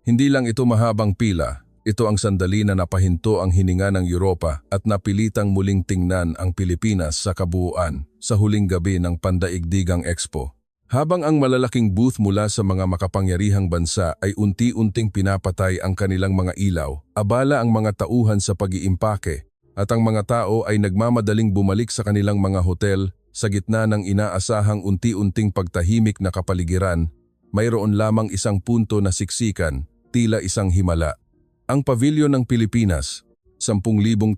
Hindi lang ito mahabang pila, ito ang sandali na napahinto ang hininga ng Europa at napilitang muling tingnan ang Pilipinas sa kabuuan sa huling gabi ng Pandaigdigang Expo. Habang ang malalaking booth mula sa mga makapangyarihang bansa ay unti-unting pinapatay ang kanilang mga ilaw, abala ang mga tauhan sa pag-iimpake at ang mga tao ay nagmamadaling bumalik sa kanilang mga hotel sa gitna ng inaasahang unti-unting pagtahimik na kapaligiran, mayroon lamang isang punto na siksikan, tila isang himala. Ang pavilyon ng Pilipinas, 10,000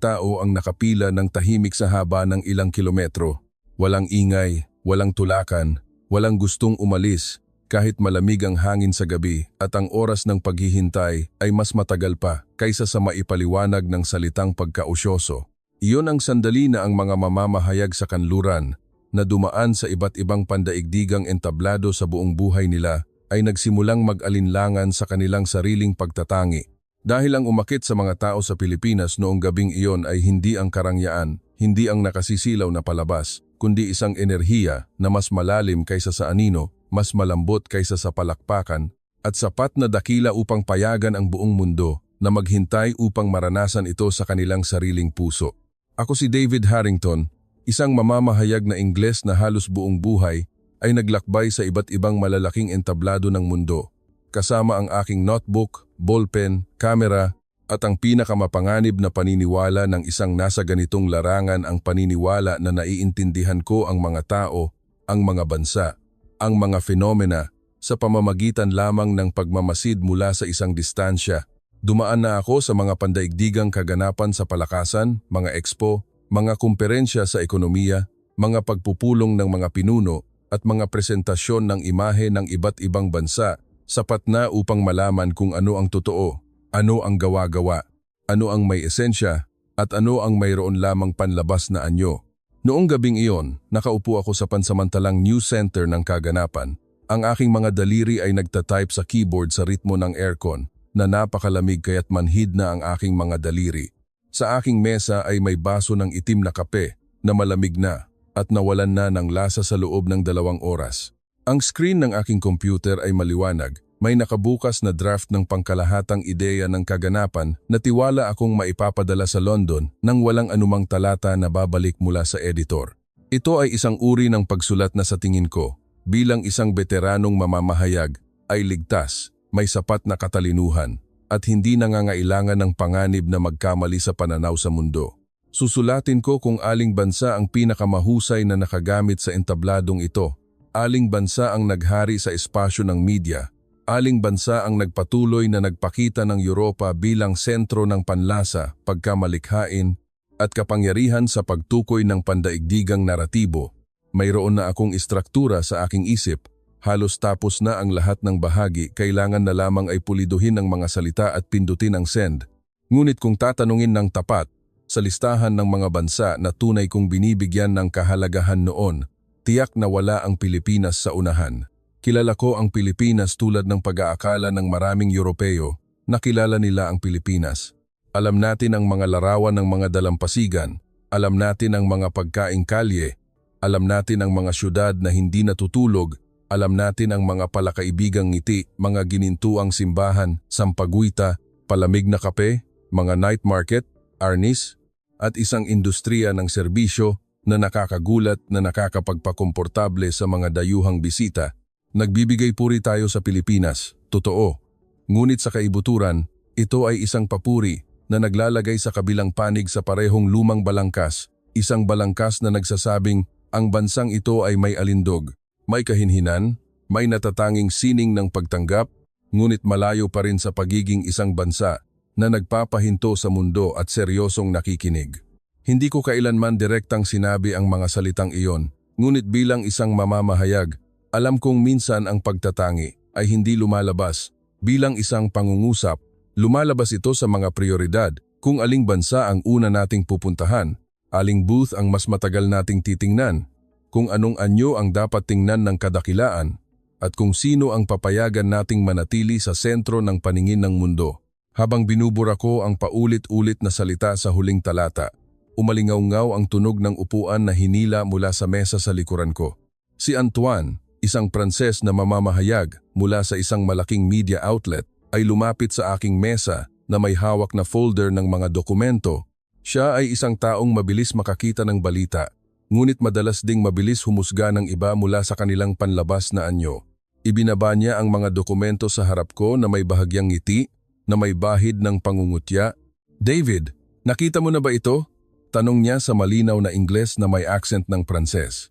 tao ang nakapila ng tahimik sa haba ng ilang kilometro. Walang ingay, walang tulakan, walang gustong umalis kahit malamig ang hangin sa gabi at ang oras ng paghihintay ay mas matagal pa kaysa sa maipaliwanag ng salitang pagkausyoso. Iyon ang sandali na ang mga mamamahayag sa kanluran na dumaan sa iba't ibang pandaigdigang entablado sa buong buhay nila ay nagsimulang mag-alinlangan sa kanilang sariling pagtatangi. Dahil ang umakit sa mga tao sa Pilipinas noong gabing iyon ay hindi ang karangyaan, hindi ang nakasisilaw na palabas, kundi isang enerhiya na mas malalim kaysa sa anino, mas malambot kaysa sa palakpakan, at sapat na dakila upang payagan ang buong mundo na maghintay upang maranasan ito sa kanilang sariling puso. Ako si David Harrington, isang mamamahayag na Ingles na halos buong buhay ay naglakbay sa iba't ibang malalaking entablado ng mundo, kasama ang aking notebook, ballpen, kamera, at ang pinakamapanganib na paniniwala ng isang nasa ganitong larangan ang paniniwala na naiintindihan ko ang mga tao, ang mga bansa, ang mga fenomena, sa pamamagitan lamang ng pagmamasid mula sa isang distansya. Dumaan na ako sa mga pandaigdigang kaganapan sa palakasan, mga expo, mga kumperensya sa ekonomiya, mga pagpupulong ng mga pinuno, at mga presentasyon ng imahe ng iba't ibang bansa, sapat na upang malaman kung ano ang totoo, ano ang gawa-gawa, ano ang may esensya, at ano ang mayroon lamang panlabas na anyo. Noong gabing iyon, nakaupo ako sa pansamantalang news center ng kaganapan. Ang aking mga daliri ay nagtatype sa keyboard sa ritmo ng aircon na napakalamig kaya't manhid na ang aking mga daliri. Sa aking mesa ay may baso ng itim na kape na malamig na at nawalan na ng lasa sa loob ng 2 oras. Ang screen ng aking computer ay maliwanag. May nakabukas na draft ng pangkalahatang ideya ng kaganapan na tiwala akong maipapadala sa London nang walang anumang talata na babalik mula sa editor. Ito ay isang uri ng pagsulat na sa tingin ko, bilang isang veteranong mamamahayag, ay ligtas, may sapat na katalinuhan, at hindi nangangailangan ng panganib na magkamali sa pananaw sa mundo. Susulatin ko kung aling bansa ang pinakamahusay na nakagamit sa entabladong ito, aling bansa ang naghari sa espasyo ng media, aling bansa ang nagpatuloy na nagpakita ng Europa bilang sentro ng panlasa, pagkamalikhain, at kapangyarihan sa pagtukoy ng pandaigdigang naratibo. Mayroon na akong istruktura sa aking isip, halos tapos na ang lahat ng bahagi, kailangan na lamang ay puliduhin ng mga salita at pindutin ang send. Ngunit kung tatanungin ng tapat, sa listahan ng mga bansa na tunay kong binibigyan ng kahalagahan noon, tiyak na wala ang Pilipinas sa unahan. Kilala ko ang Pilipinas tulad ng pag-aakala ng maraming Europeo na kilala nila ang Pilipinas. Alam natin ang mga larawan ng mga dalampasigan, alam natin ang mga pagkaing kalye, alam natin ang mga syudad na hindi natutulog, alam natin ang mga palakaibigang ngiti, mga ginintuang simbahan, sampaguita, palamig na kape, mga night market, arnis, at isang industriya ng serbisyo na nakakagulat na nakakapagpakomportable sa mga dayuhang bisita. Nagbibigay puri tayo sa Pilipinas, totoo. Ngunit sa kaibuturan, ito ay isang papuri na naglalagay sa kabilang panig sa parehong lumang balangkas, isang balangkas na nagsasabing ang bansang ito ay may alindog, may kahinhinan, may natatanging sining ng pagtanggap, ngunit malayo pa rin sa pagiging isang bansa na nagpapahinto sa mundo at seryosong nakikinig. Hindi ko kailanman direktang sinabi ang mga salitang iyon, ngunit bilang isang mamamahayag, alam kong minsan ang pagtatangi ay hindi lumalabas. Bilang isang pangungusap, lumalabas ito sa mga prioridad, kung aling bansa ang una nating pupuntahan, aling booth ang mas matagal nating titingnan, kung anong anyo ang dapat tingnan ng kadakilaan, at kung sino ang papayagan nating manatili sa sentro ng paningin ng mundo. Habang binubura ko ang paulit-ulit na salita sa huling talata, umalingaw-ngaw ang tunog ng upuan na hinila mula sa mesa sa likuran ko. Si Antoine, isang Pranses na mamamahayag mula sa isang malaking media outlet, ay lumapit sa aking mesa na may hawak na folder ng mga dokumento. Siya ay isang taong mabilis makakita ng balita, ngunit madalas ding mabilis humusga ng iba mula sa kanilang panlabas na anyo. Ibinaba niya ang mga dokumento sa harap ko na may bahagyang ngiti, na may bahid ng pangungutya. "David, nakita mo na ba ito?" Tanong niya sa malinaw na Ingles na may accent ng Pranses.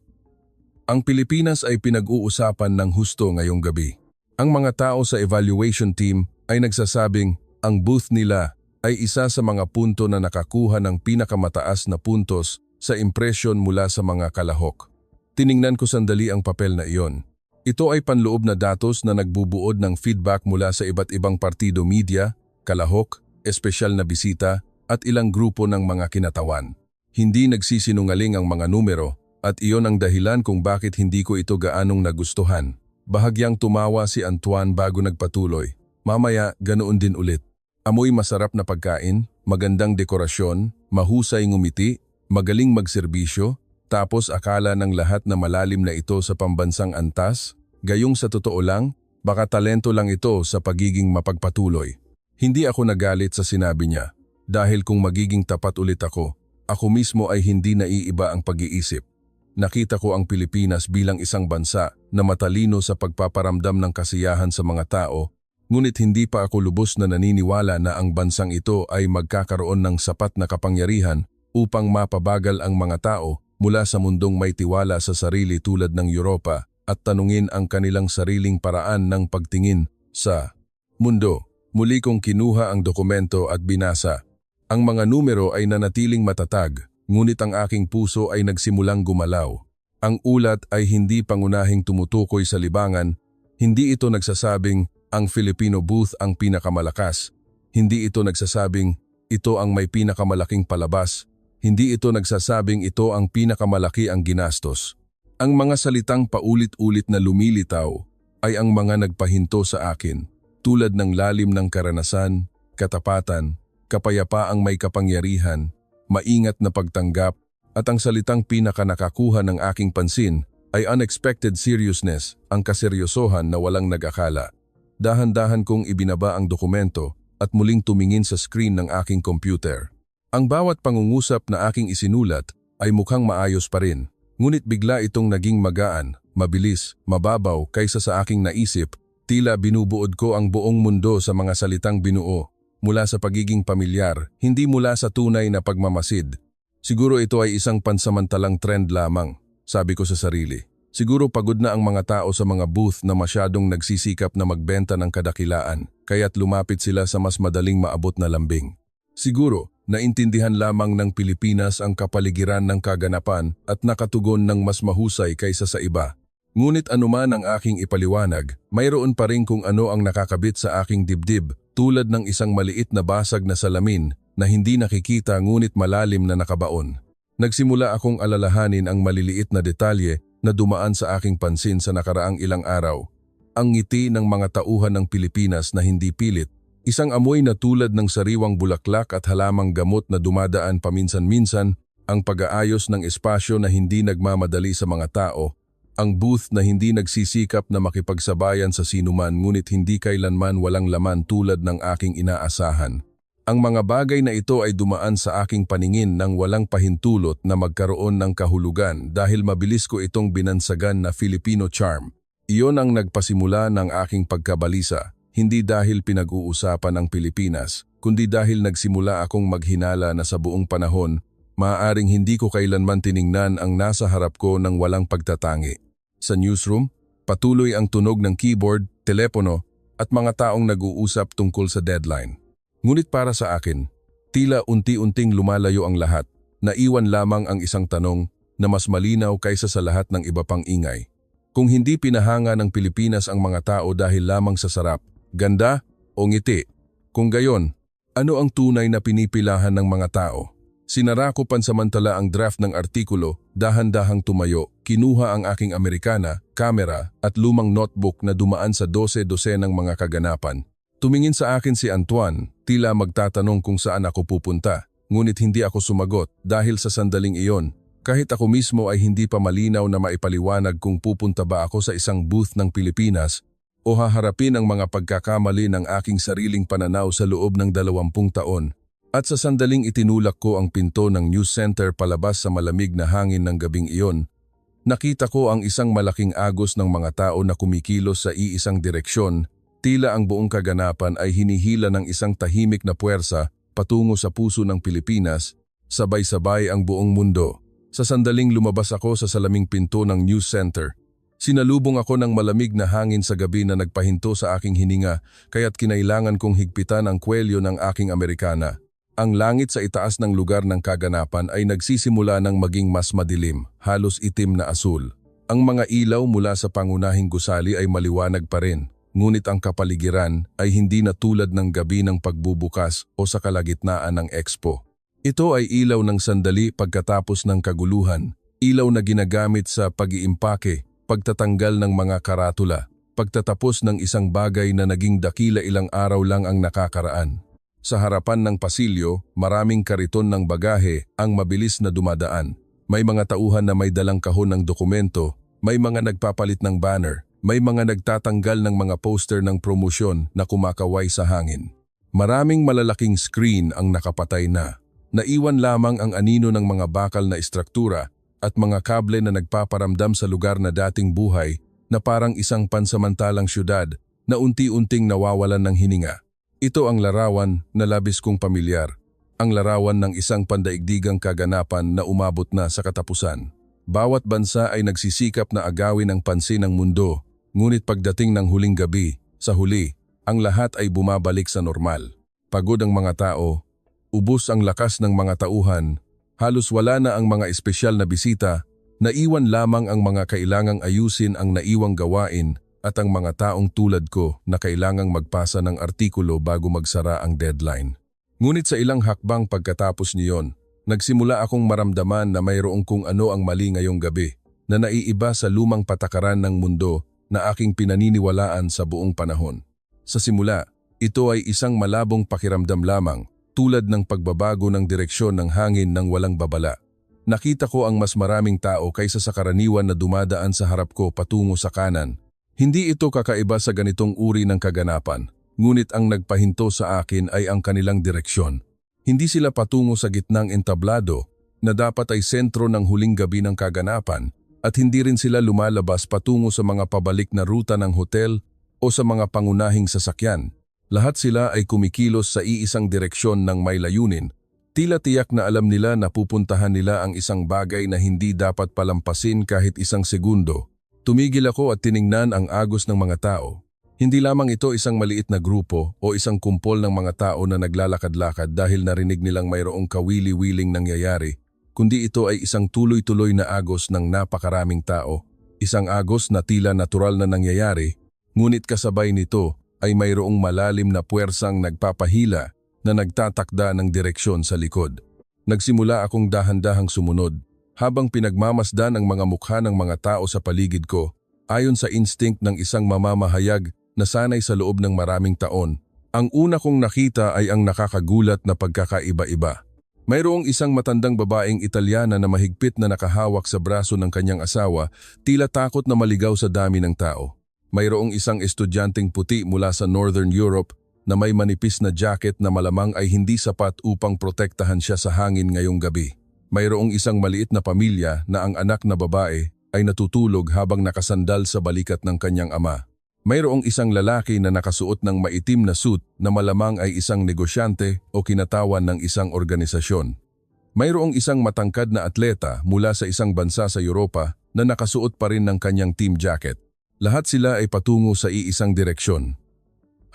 Ang Pilipinas ay pinag-uusapan ng husto ngayong gabi. Ang mga tao sa evaluation team ay nagsasabing ang booth nila ay isa sa mga punto na nakakuha ng pinakamataas na puntos sa impresyon mula sa mga kalahok. Tiningnan ko sandali ang papel na iyon. Ito ay panloob na datos na nagbubuod ng feedback mula sa iba't ibang partido media, kalahok, espesyal na bisita, at ilang grupo ng mga kinatawan. Hindi nagsisinungaling ang mga numero at iyon ang dahilan kung bakit hindi ko ito gaanong nagustuhan. Bahagyang tumawa si Antoine bago nagpatuloy. "Mamaya, ganoon din ulit. Amoy masarap na pagkain, magandang dekorasyon, mahusay ngumiti, magaling magserbisyo, tapos akala ng lahat na malalim na ito sa pambansang antas, gayong sa totoo lang, baka talento lang ito sa pagiging mapagpatuloy." Hindi ako nagalit sa sinabi niya. Dahil kung magiging tapat ulit ako mismo ay hindi naiiba ang pag-iisip. Nakita ko ang Pilipinas bilang isang bansa na matalino sa pagpaparamdam ng kasiyahan sa mga tao, ngunit hindi pa ako lubos na naniniwala na ang bansang ito ay magkakaroon ng sapat na kapangyarihan upang mapabagal ang mga tao mula sa mundong may tiwala sa sarili tulad ng Europa at tanungin ang kanilang sariling paraan ng pagtingin sa mundo. Muli kong kinuha ang dokumento at binasa. Ang mga numero ay nanatiling matatag, ngunit ang aking puso ay nagsimulang gumalaw. Ang ulat ay hindi pangunahing tumutukoy sa libangan, hindi ito nagsasabing ang Filipino booth ang pinakamalakas, hindi ito nagsasabing ito ang may pinakamalaking palabas, hindi ito nagsasabing ito ang pinakamalaki ang ginastos. Ang mga salitang paulit-ulit na lumilitaw ay ang mga nagpahinto sa akin, tulad ng lalim ng karanasan, katapatan, kapayapaang may kapangyarihan, maingat na pagtanggap, at ang salitang pinakanakakuha ng aking pansin ay unexpected seriousness, ang kaseryosohan na walang nag-akala. Dahan-dahan kong ibinaba ang dokumento at muling tumingin sa screen ng aking computer. Ang bawat pangungusap na aking isinulat ay mukhang maayos pa rin, ngunit bigla itong naging magaan, mabilis, mababaw kaysa sa aking naisip, tila binubuod ko ang buong mundo sa mga salitang binuo. Mula sa pagiging pamilyar, hindi mula sa tunay na pagmamasid. Siguro ito ay isang pansamantalang trend lamang, sabi ko sa sarili. Siguro pagod na ang mga tao sa mga booth na masyadong nagsisikap na magbenta ng kadakilaan, kaya't lumapit sila sa mas madaling maabot na lambing. Siguro, naintindihan lamang ng Pilipinas ang kapaligiran ng kaganapan at nakatugon ng mas mahusay kaysa sa iba. Ngunit anuman ang aking ipaliwanag, mayroon pa rin kung ano ang nakakabit sa aking dibdib, tulad ng isang maliit na basag na salamin na hindi nakikita ngunit malalim na nakabaon. Nagsimula akong alalahanin ang maliliit na detalye na dumaan sa aking pansin sa nakaraang ilang araw. Ang ngiti ng mga tauhan ng Pilipinas na hindi pilit, isang amoy na tulad ng sariwang bulaklak at halamang gamot na dumadaan paminsan-minsan, ang pag-aayos ng espasyo na hindi nagmamadali sa mga tao, ang booth na hindi nagsisikap na makipagsabayan sa sinuman ngunit hindi kailanman walang laman tulad ng aking inaasahan. Ang mga bagay na ito ay dumaan sa aking paningin nang walang pahintulot na magkaroon ng kahulugan dahil mabilis ko itong binansagan na Filipino charm. Iyon ang nagpasimula ng aking pagkabalisa, hindi dahil pinag-uusapan ang Pilipinas, kundi dahil nagsimula akong maghinala na sa buong panahon, maaaring hindi ko kailanman tiningnan ang nasa harap ko ng walang pagtatangi. Sa newsroom, patuloy ang tunog ng keyboard, telepono, at mga taong nag-uusap tungkol sa deadline. Ngunit para sa akin, tila unti-unting lumalayo ang lahat, naiwan lamang ang isang tanong na mas malinaw kaysa sa lahat ng iba pang ingay. Kung hindi pinahanga ng Pilipinas ang mga tao dahil lamang sa sarap, ganda o ngiti, kung gayon, ano ang tunay na pinipilahan ng mga tao? Sinara ko pansamantala ang draft ng artikulo, dahan-dahang tumayo, kinuha ang aking Amerikana, kamera at lumang notebook na dumaan sa 12 ng mga kaganapan. Tumingin sa akin si Antoine, tila magtatanong kung saan ako pupunta, ngunit hindi ako sumagot dahil sa sandaling iyon. Kahit ako mismo ay hindi pa malinaw na maipaliwanag kung pupunta ba ako sa isang booth ng Pilipinas o haharapin ang mga pagkakamali ng aking sariling pananaw sa loob ng 20 taon. At sa sandaling itinulak ko ang pinto ng news center palabas sa malamig na hangin ng gabing iyon, nakita ko ang isang malaking agos ng mga tao na kumikilos sa iisang direksyon, tila ang buong kaganapan ay hinihila ng isang tahimik na puwersa patungo sa puso ng Pilipinas, sabay-sabay ang buong mundo. Sa sandaling lumabas ako sa salaming pinto ng news center, sinalubong ako ng malamig na hangin sa gabi na nagpahinto sa aking hininga kaya't kinailangan kong higpitan ang kwelyo ng aking Amerikana. Ang langit sa itaas ng lugar ng kaganapan ay nagsisimula ng maging mas madilim, halos itim na asul. Ang mga ilaw mula sa pangunahing gusali ay maliwanag pa rin, ngunit ang kapaligiran ay hindi na tulad ng gabi ng pagbubukas o sa kalagitnaan ng expo. Ito ay ilaw ng sandali pagkatapos ng kaguluhan, ilaw na ginagamit sa pag-iimpake, pagtatanggal ng mga karatula, pagtatapos ng isang bagay na naging dakila ilang araw lang ang nakakaraan. Sa harapan ng pasilyo, maraming kariton ng bagahe ang mabilis na dumadaan. May mga tauhan na may dalang kahon ng dokumento, may mga nagpapalit ng banner, may mga nagtatanggal ng mga poster ng promosyon na kumakaway sa hangin. Maraming malalaking screen ang nakapatay na. Naiwan lamang ang anino ng mga bakal na istruktura at mga kable na nagpaparamdam sa lugar na dating buhay na parang isang pansamantalang syudad na unti-unting nawawalan ng hininga. Ito ang larawan na labis kong pamilyar, ang larawan ng isang pandaigdigang kaganapan na umabot na sa katapusan. Bawat bansa ay nagsisikap na agawin ang pansin ng mundo, ngunit pagdating ng huling gabi, sa huli, ang lahat ay bumabalik sa normal. Pagod ang mga tao, ubos ang lakas ng mga tauhan, halos wala na ang mga espesyal na bisita, naiwan lamang ang mga kailangang ayusin ang naiwang gawain at ang mga taong tulad ko na kailangang magpasa ng artikulo bago magsara ang deadline. Ngunit sa ilang hakbang pagkatapos niyon, nagsimula akong maramdaman na mayroong kung ano ang mali ngayong gabi, na naiiba sa lumang patakaran ng mundo na aking pinaniniwalaan sa buong panahon. Sa simula, ito ay isang malabong pakiramdam lamang, tulad ng pagbabago ng direksyon ng hangin ng walang babala. Nakita ko ang mas maraming tao kaysa sa karaniwan na dumadaan sa harap ko patungo sa kanan. Hindi ito kakaiba sa ganitong uri ng kaganapan, ngunit ang nagpahinto sa akin ay ang kanilang direksyon. Hindi sila patungo sa gitnang entablado na dapat ay sentro ng huling gabi ng kaganapan at hindi rin sila lumalabas patungo sa mga pabalik na ruta ng hotel o sa mga pangunahing sasakyan. Lahat sila ay kumikilos sa iisang direksyon ng may layunin. Tila tiyak na alam nila na pupuntahan nila ang isang bagay na hindi dapat palampasin kahit isang segundo. Tumigil ako at tiningnan ang agos ng mga tao. Hindi lamang ito isang maliit na grupo o isang kumpol ng mga tao na naglalakad-lakad dahil narinig nilang mayroong kawili-wiling nangyayari, kundi ito ay isang tuloy-tuloy na agos ng napakaraming tao. Isang agos na tila natural na nangyayari, ngunit kasabay nito ay mayroong malalim na puwersang nagpapahila na nagtatakda ng direksyon sa likod. Nagsimula akong dahan-dahang sumunod, habang pinagmamasdan ang mga mukha ng mga tao sa paligid ko, ayon sa instinct ng isang mamamahayag na sanay sa loob ng maraming taon. Ang una kong nakita ay ang nakakagulat na pagkakaiba-iba. Mayroong isang matandang babaeng Italyana na mahigpit na nakahawak sa braso ng kanyang asawa, tila takot na maligaw sa dami ng tao. Mayroong isang estudyanteng puti mula sa Northern Europe na may manipis na jacket na malamang ay hindi sapat upang protektahan siya sa hangin ngayong gabi. Mayroong isang maliit na pamilya na ang anak na babae ay natutulog habang nakasandal sa balikat ng kanyang ama. Mayroong isang lalaki na nakasuot ng maitim na suit na malamang ay isang negosyante o kinatawan ng isang organisasyon. Mayroong isang matangkad na atleta mula sa isang bansa sa Europa na nakasuot pa rin ng kanyang team jacket. Lahat sila ay patungo sa iisang direksyon.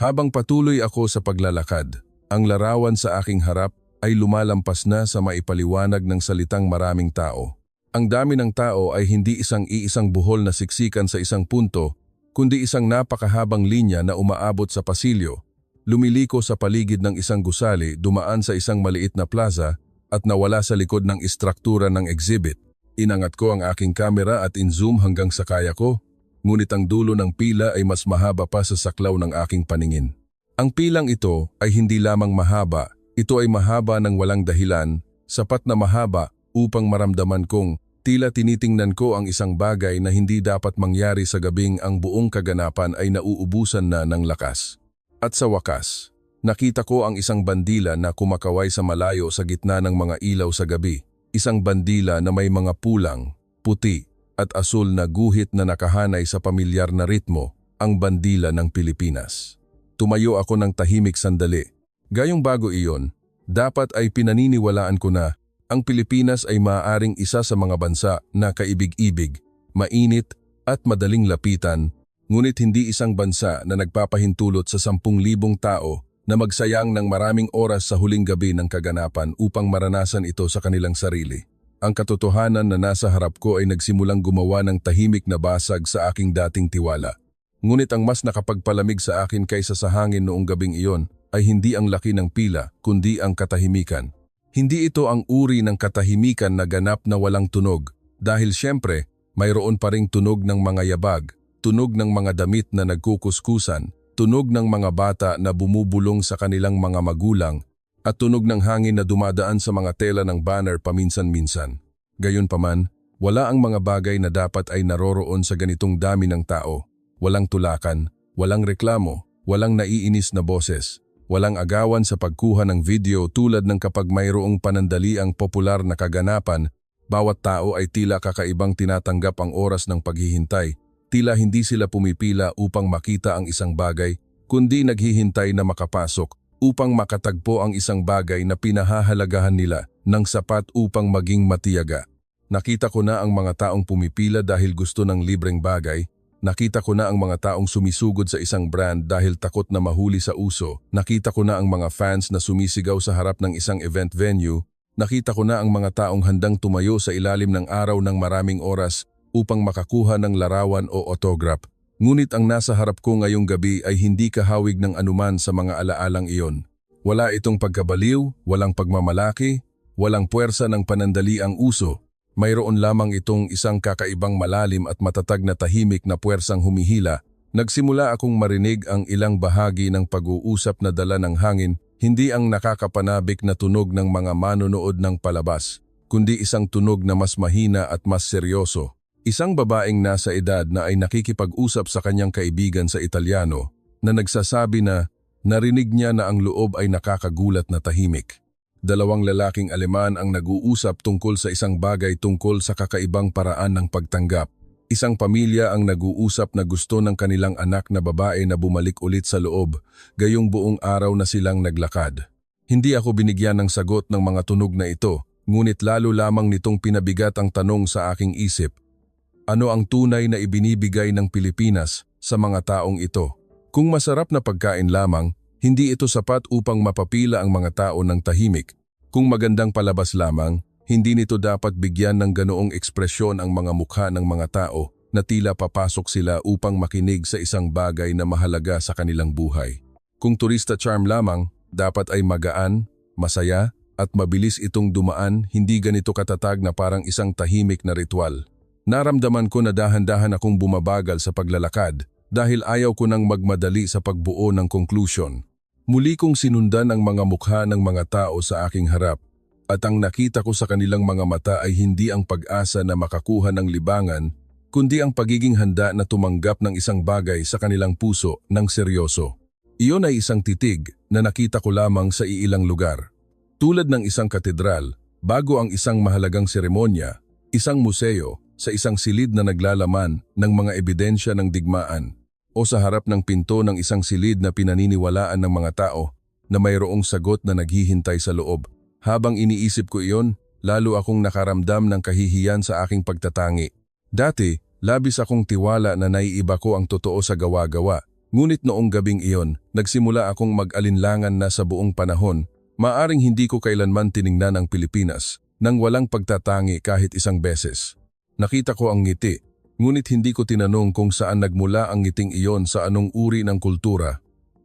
Habang patuloy ako sa paglalakad, ang larawan sa aking harap ay lumalampas na sa maipaliwanag ng salitang maraming tao. Ang dami ng tao ay hindi iisang buhol na siksikan sa isang punto, kundi isang napakahabang linya na umaabot sa pasilyo, lumiliko sa paligid ng isang gusali, dumaan sa isang maliit na plaza at nawala sa likod ng istruktura ng exhibit. Inangat ko ang aking kamera at in-zoom hanggang sa kaya ko, ngunit ang dulo ng pila ay mas mahaba pa sa saklaw ng aking paningin. Ang pilang ito ay hindi lamang mahaba, ito ay mahaba ng walang dahilan, sapat na mahaba upang maramdaman kong Tila tinitingnan ko ang isang bagay na hindi dapat mangyari sa gabing ang buong kaganapan ay nauubusan na ng lakas. At sa wakas, nakita ko ang isang bandila na kumakaway sa malayo sa gitna ng mga ilaw sa gabi. Isang bandila na may mga pulang, puti at asul na guhit na nakahanay sa pamilyar na ritmo, ang bandila ng Pilipinas. Tumayo ako ng tahimik sandali. Gayong bago iyon, dapat ay pinaniniwalaan ko na ang Pilipinas ay maaaring isa sa mga bansa na kaibig-ibig, mainit at madaling lapitan, ngunit hindi isang bansa na nagpapahintulot sa 10,000 tao na magsayang ng maraming oras sa huling gabi ng kaganapan upang maranasan ito sa kanilang sarili. Ang katotohanan na nasa harap ko ay nagsimulang gumawa ng tahimik na basag sa aking dating tiwala. Ngunit ang mas nakapagpalamig sa akin kaysa sa hangin noong gabing iyon ay hindi ang laki ng pila, kundi ang katahimikan. Hindi ito ang uri ng katahimikan na ganap na walang tunog, dahil siyempre, mayroon pa ring tunog ng mga yabag, tunog ng mga damit na nagkukuskusan, tunog ng mga bata na bumubulong sa kanilang mga magulang, at tunog ng hangin na dumadaan sa mga tela ng banner paminsan-minsan. Gayunpaman, wala ang mga bagay na dapat ay naroroon sa ganitong dami ng tao. Walang tulakan, walang reklamo, walang naiinis na boses. Walang agawan sa pagkuha ng video tulad ng kapag mayroong panandaliang popular na kaganapan, bawat tao ay tila kakaibang tinatanggap ang oras ng paghihintay. Tila hindi sila pumipila upang makita ang isang bagay, kundi naghihintay na makapasok upang makatagpo ang isang bagay na pinahahalagahan nila ng sapat upang maging matiyaga. Nakita ko na ang mga taong pumipila dahil gusto ng libreng bagay. Nakita ko na ang mga taong sumisugod sa isang brand dahil takot na mahuli sa uso. Nakita ko na ang mga fans na sumisigaw sa harap ng isang event venue. Nakita ko na ang mga taong handang tumayo sa ilalim ng araw ng maraming oras upang makakuha ng larawan o autograph. Ngunit ang nasa harap ko ngayong gabi ay hindi kahawig ng anuman sa mga alaalang iyon. Wala itong pagkabaliw, walang pagmamalaki, walang puwersa ng panandali ang uso. Mayroon lamang itong isang kakaibang malalim at matatag na tahimik na puwersang humihila. Nagsimula akong marinig ang ilang bahagi ng pag-uusap na dala ng hangin, hindi ang nakakapanabik na tunog ng mga manonood ng palabas, kundi isang tunog na mas mahina at mas seryoso. Isang babaeng nasa edad na ay nakikipag-usap sa kanyang kaibigan sa Italyano na nagsasabi na narinig niya na ang loob ay nakakagulat na tahimik. Dalawang lalaking Aleman ang nag-uusap tungkol sa isang bagay tungkol sa kakaibang paraan ng pagtanggap. Isang pamilya ang nag-uusap na gusto ng kanilang anak na babae na bumalik ulit sa loob, gayong buong araw na silang naglakad. Hindi ako binigyan ng sagot ng mga tunog na ito, ngunit lalo lamang nitong pinabigat ang tanong sa aking isip. Ano ang tunay na ibinibigay ng Pilipinas sa mga taong ito? Kung masarap na pagkain lamang, hindi ito sapat upang mapapila ang mga tao ng tahimik. Kung magandang palabas lamang, hindi nito dapat bigyan ng ganoong ekspresyon ang mga mukha ng mga tao na tila papasok sila upang makinig sa isang bagay na mahalaga sa kanilang buhay. Kung turista charm lamang, dapat ay magaan, masaya, at mabilis itong dumaan, hindi ganito katatag na parang isang tahimik na ritual. Naramdaman ko na dahan-dahan akong bumabagal sa paglalakad dahil ayaw ko nang magmadali sa pagbuo ng conclusion. Muli kong sinundan ang mga mukha ng mga tao sa aking harap at ang nakita ko sa kanilang mga mata ay hindi ang pag-asa na makakuha ng libangan, kundi ang pagiging handa na tumanggap ng isang bagay sa kanilang puso ng seryoso. Iyon ay isang titig na nakita ko lamang sa iilang lugar. Tulad ng isang katedral, bago ang isang mahalagang seremonya, isang museo sa isang silid na naglalaman ng mga ebidensya ng digmaan, o sa harap ng pinto ng isang silid na pinaniniwalaan ng mga tao na mayroong sagot na naghihintay sa loob. Habang iniisip ko iyon, lalo akong nakaramdam ng kahihiyan sa aking pagtatangi. Dati, labis akong tiwala na naiiba ko ang totoo sa gawa-gawa. Ngunit noong gabing iyon, nagsimula akong mag-alinlangan na sa buong panahon. Maaring hindi ko kailanman tiningnan ang Pilipinas nang walang pagtatangi kahit isang beses. Nakita ko ang ngiti. Ngunit hindi ko tinanong kung saan nagmula ang ngiting iyon sa anong uri ng kultura.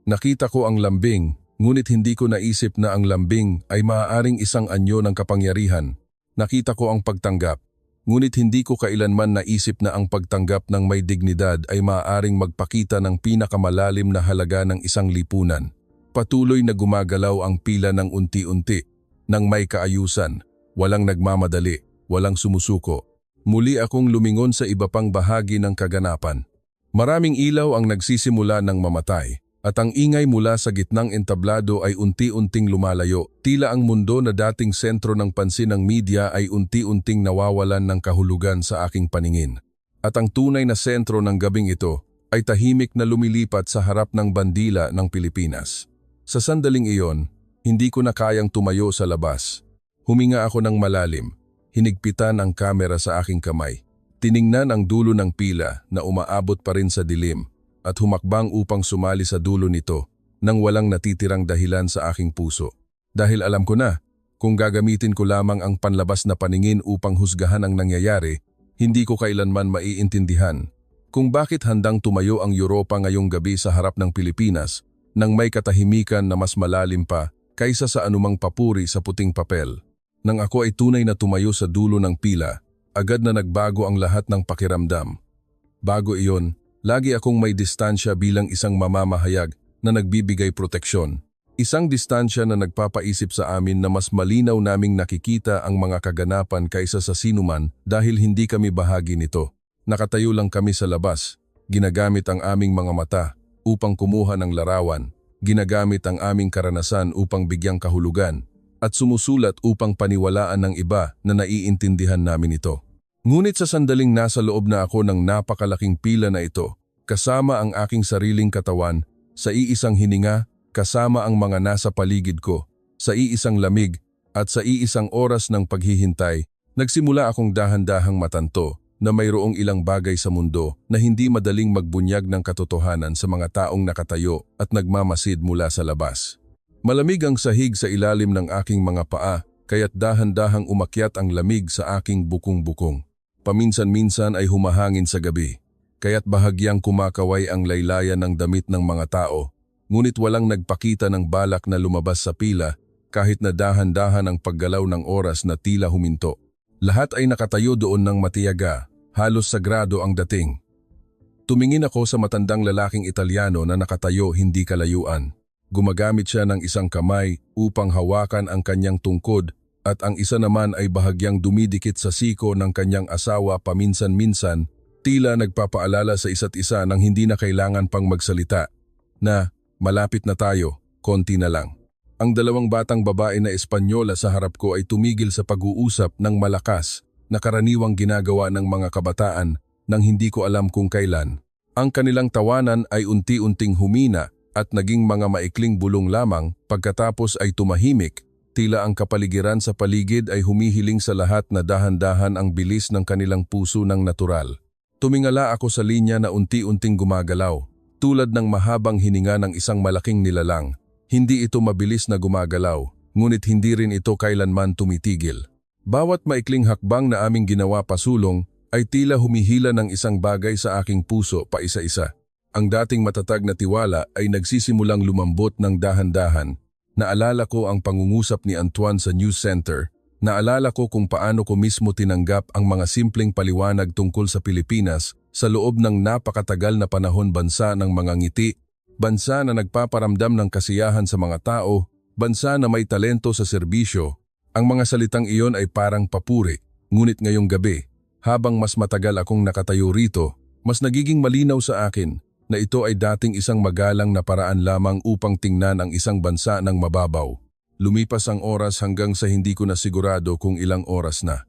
Nakita ko ang lambing, ngunit hindi ko naisip na ang lambing ay maaaring isang anyo ng kapangyarihan. Nakita ko ang pagtanggap, ngunit hindi ko kailanman naisip na ang pagtanggap ng may dignidad ay maaaring magpakita ng pinakamalalim na halaga ng isang lipunan. Patuloy na gumagalaw ang pila ng unti-unti, ng may kaayusan, walang nagmamadali, walang sumusuko. Muli akong lumingon sa iba pang bahagi ng kaganapan. Maraming ilaw ang nagsisimula ng mamatay, at ang ingay mula sa gitnang entablado ay unti-unting lumalayo. Tila ang mundo na dating sentro ng pansin ng media ay unti-unting nawawalan ng kahulugan sa aking paningin. At ang tunay na sentro ng gabing ito ay tahimik na lumilipat sa harap ng bandila ng Pilipinas. Sa sandaling iyon, hindi ko na kayang tumayo sa labas. Huminga ako ng malalim, hinigpitan ang kamera sa aking kamay. Tiningnan ang dulo ng pila na umaabot pa rin sa dilim at humakbang upang sumali sa dulo nito nang walang natitirang dahilan sa aking puso. Dahil alam ko na, kung gagamitin ko lamang ang panlabas na paningin upang husgahan ang nangyayari, hindi ko kailanman maiintindihan kung bakit handang tumayo ang Europa ngayong gabi sa harap ng Pilipinas nang may katahimikan na mas malalim pa kaysa sa anumang papuri sa puting papel. Nang ako ay tunay na tumayo sa dulo ng pila, agad na nagbago ang lahat ng pakiramdam. Bago iyon, lagi akong may distansya bilang isang mamamahayag na nagbibigay proteksyon. Isang distansya na nagpapaisip sa amin na mas malinaw naming nakikita ang mga kaganapan kaysa sa sinuman dahil hindi kami bahagi nito. Nakatayo lang kami sa labas, ginagamit ang aming mga mata upang kumuha ng larawan, ginagamit ang aming karanasan upang bigyang kahulugan, at sumusulat upang paniwalaan ng iba na naiintindihan namin ito. Ngunit sa sandaling nasa loob na ako ng napakalaking pila na ito, kasama ang aking sariling katawan, sa iisang hininga, kasama ang mga nasa paligid ko, sa iisang lamig, at sa iisang oras ng paghihintay, nagsimula akong dahan-dahang matanto na mayroong ilang bagay sa mundo na hindi madaling magbunyag ng katotohanan sa mga taong nakatayo at nagmamasid mula sa labas. Malamig ang sahig sa ilalim ng aking mga paa, kaya't dahan-dahang umakyat ang lamig sa aking bukong-bukong. Paminsan-minsan ay humahangin sa gabi, kaya't bahagyang kumakaway ang laylayan ng damit ng mga tao, ngunit walang nagpakita ng balak na lumabas sa pila kahit na dahan-dahan ang paggalaw ng oras na tila huminto. Lahat ay nakatayo doon ng matiyaga, halos sagrado ang dating. Tumingin ako sa matandang lalaking Italyano na nakatayo hindi kalayuan. Gumagamit siya ng isang kamay upang hawakan ang kanyang tungkod at ang isa naman ay bahagyang dumidikit sa siko ng kanyang asawa paminsan-minsan, tila nagpapaalala sa isa't isa nang hindi na kailangan pang magsalita na malapit na tayo, konti na lang. Ang dalawang batang babae na Espanyola sa harap ko ay tumigil sa pag-uusap ng malakas na karaniwang ginagawa ng mga kabataan nang hindi ko alam kung kailan. Ang kanilang tawanan ay unti-unting humina at naging mga maikling bulong lamang pagkatapos ay tumahimik, tila ang kapaligiran sa paligid ay humihiling sa lahat na dahan-dahan ang bilis ng kanilang puso ng natural. Tumingala ako sa linya na unti-unting gumagalaw, tulad ng mahabang hininga ng isang malaking nilalang. Hindi ito mabilis na gumagalaw, ngunit hindi rin ito kailanman tumitigil. Bawat maikling hakbang na aming ginawa pasulong ay tila humihila ng isang bagay sa aking puso pa isa-isa. Ang dating matatag na tiwala ay nagsisimulang lumambot ng dahan-dahan. Naalala ko ang pangungusap ni Antoine sa news center. Naalala ko kung paano ko mismo tinanggap ang mga simpleng paliwanag tungkol sa Pilipinas sa loob ng napakatagal na panahon, bansa ng mga ngiti, bansa na nagpaparamdam ng kasiyahan sa mga tao, bansa na may talento sa serbisyo. Ang mga salitang iyon ay parang papuri, ngunit ngayong gabi, habang mas matagal akong nakatayo rito, mas nagiging malinaw sa akin na ito ay dating isang magalang na paraan lamang upang tingnan ang isang bansa ng mababaw. Lumipas ang oras hanggang sa hindi ko na sigurado kung ilang oras na.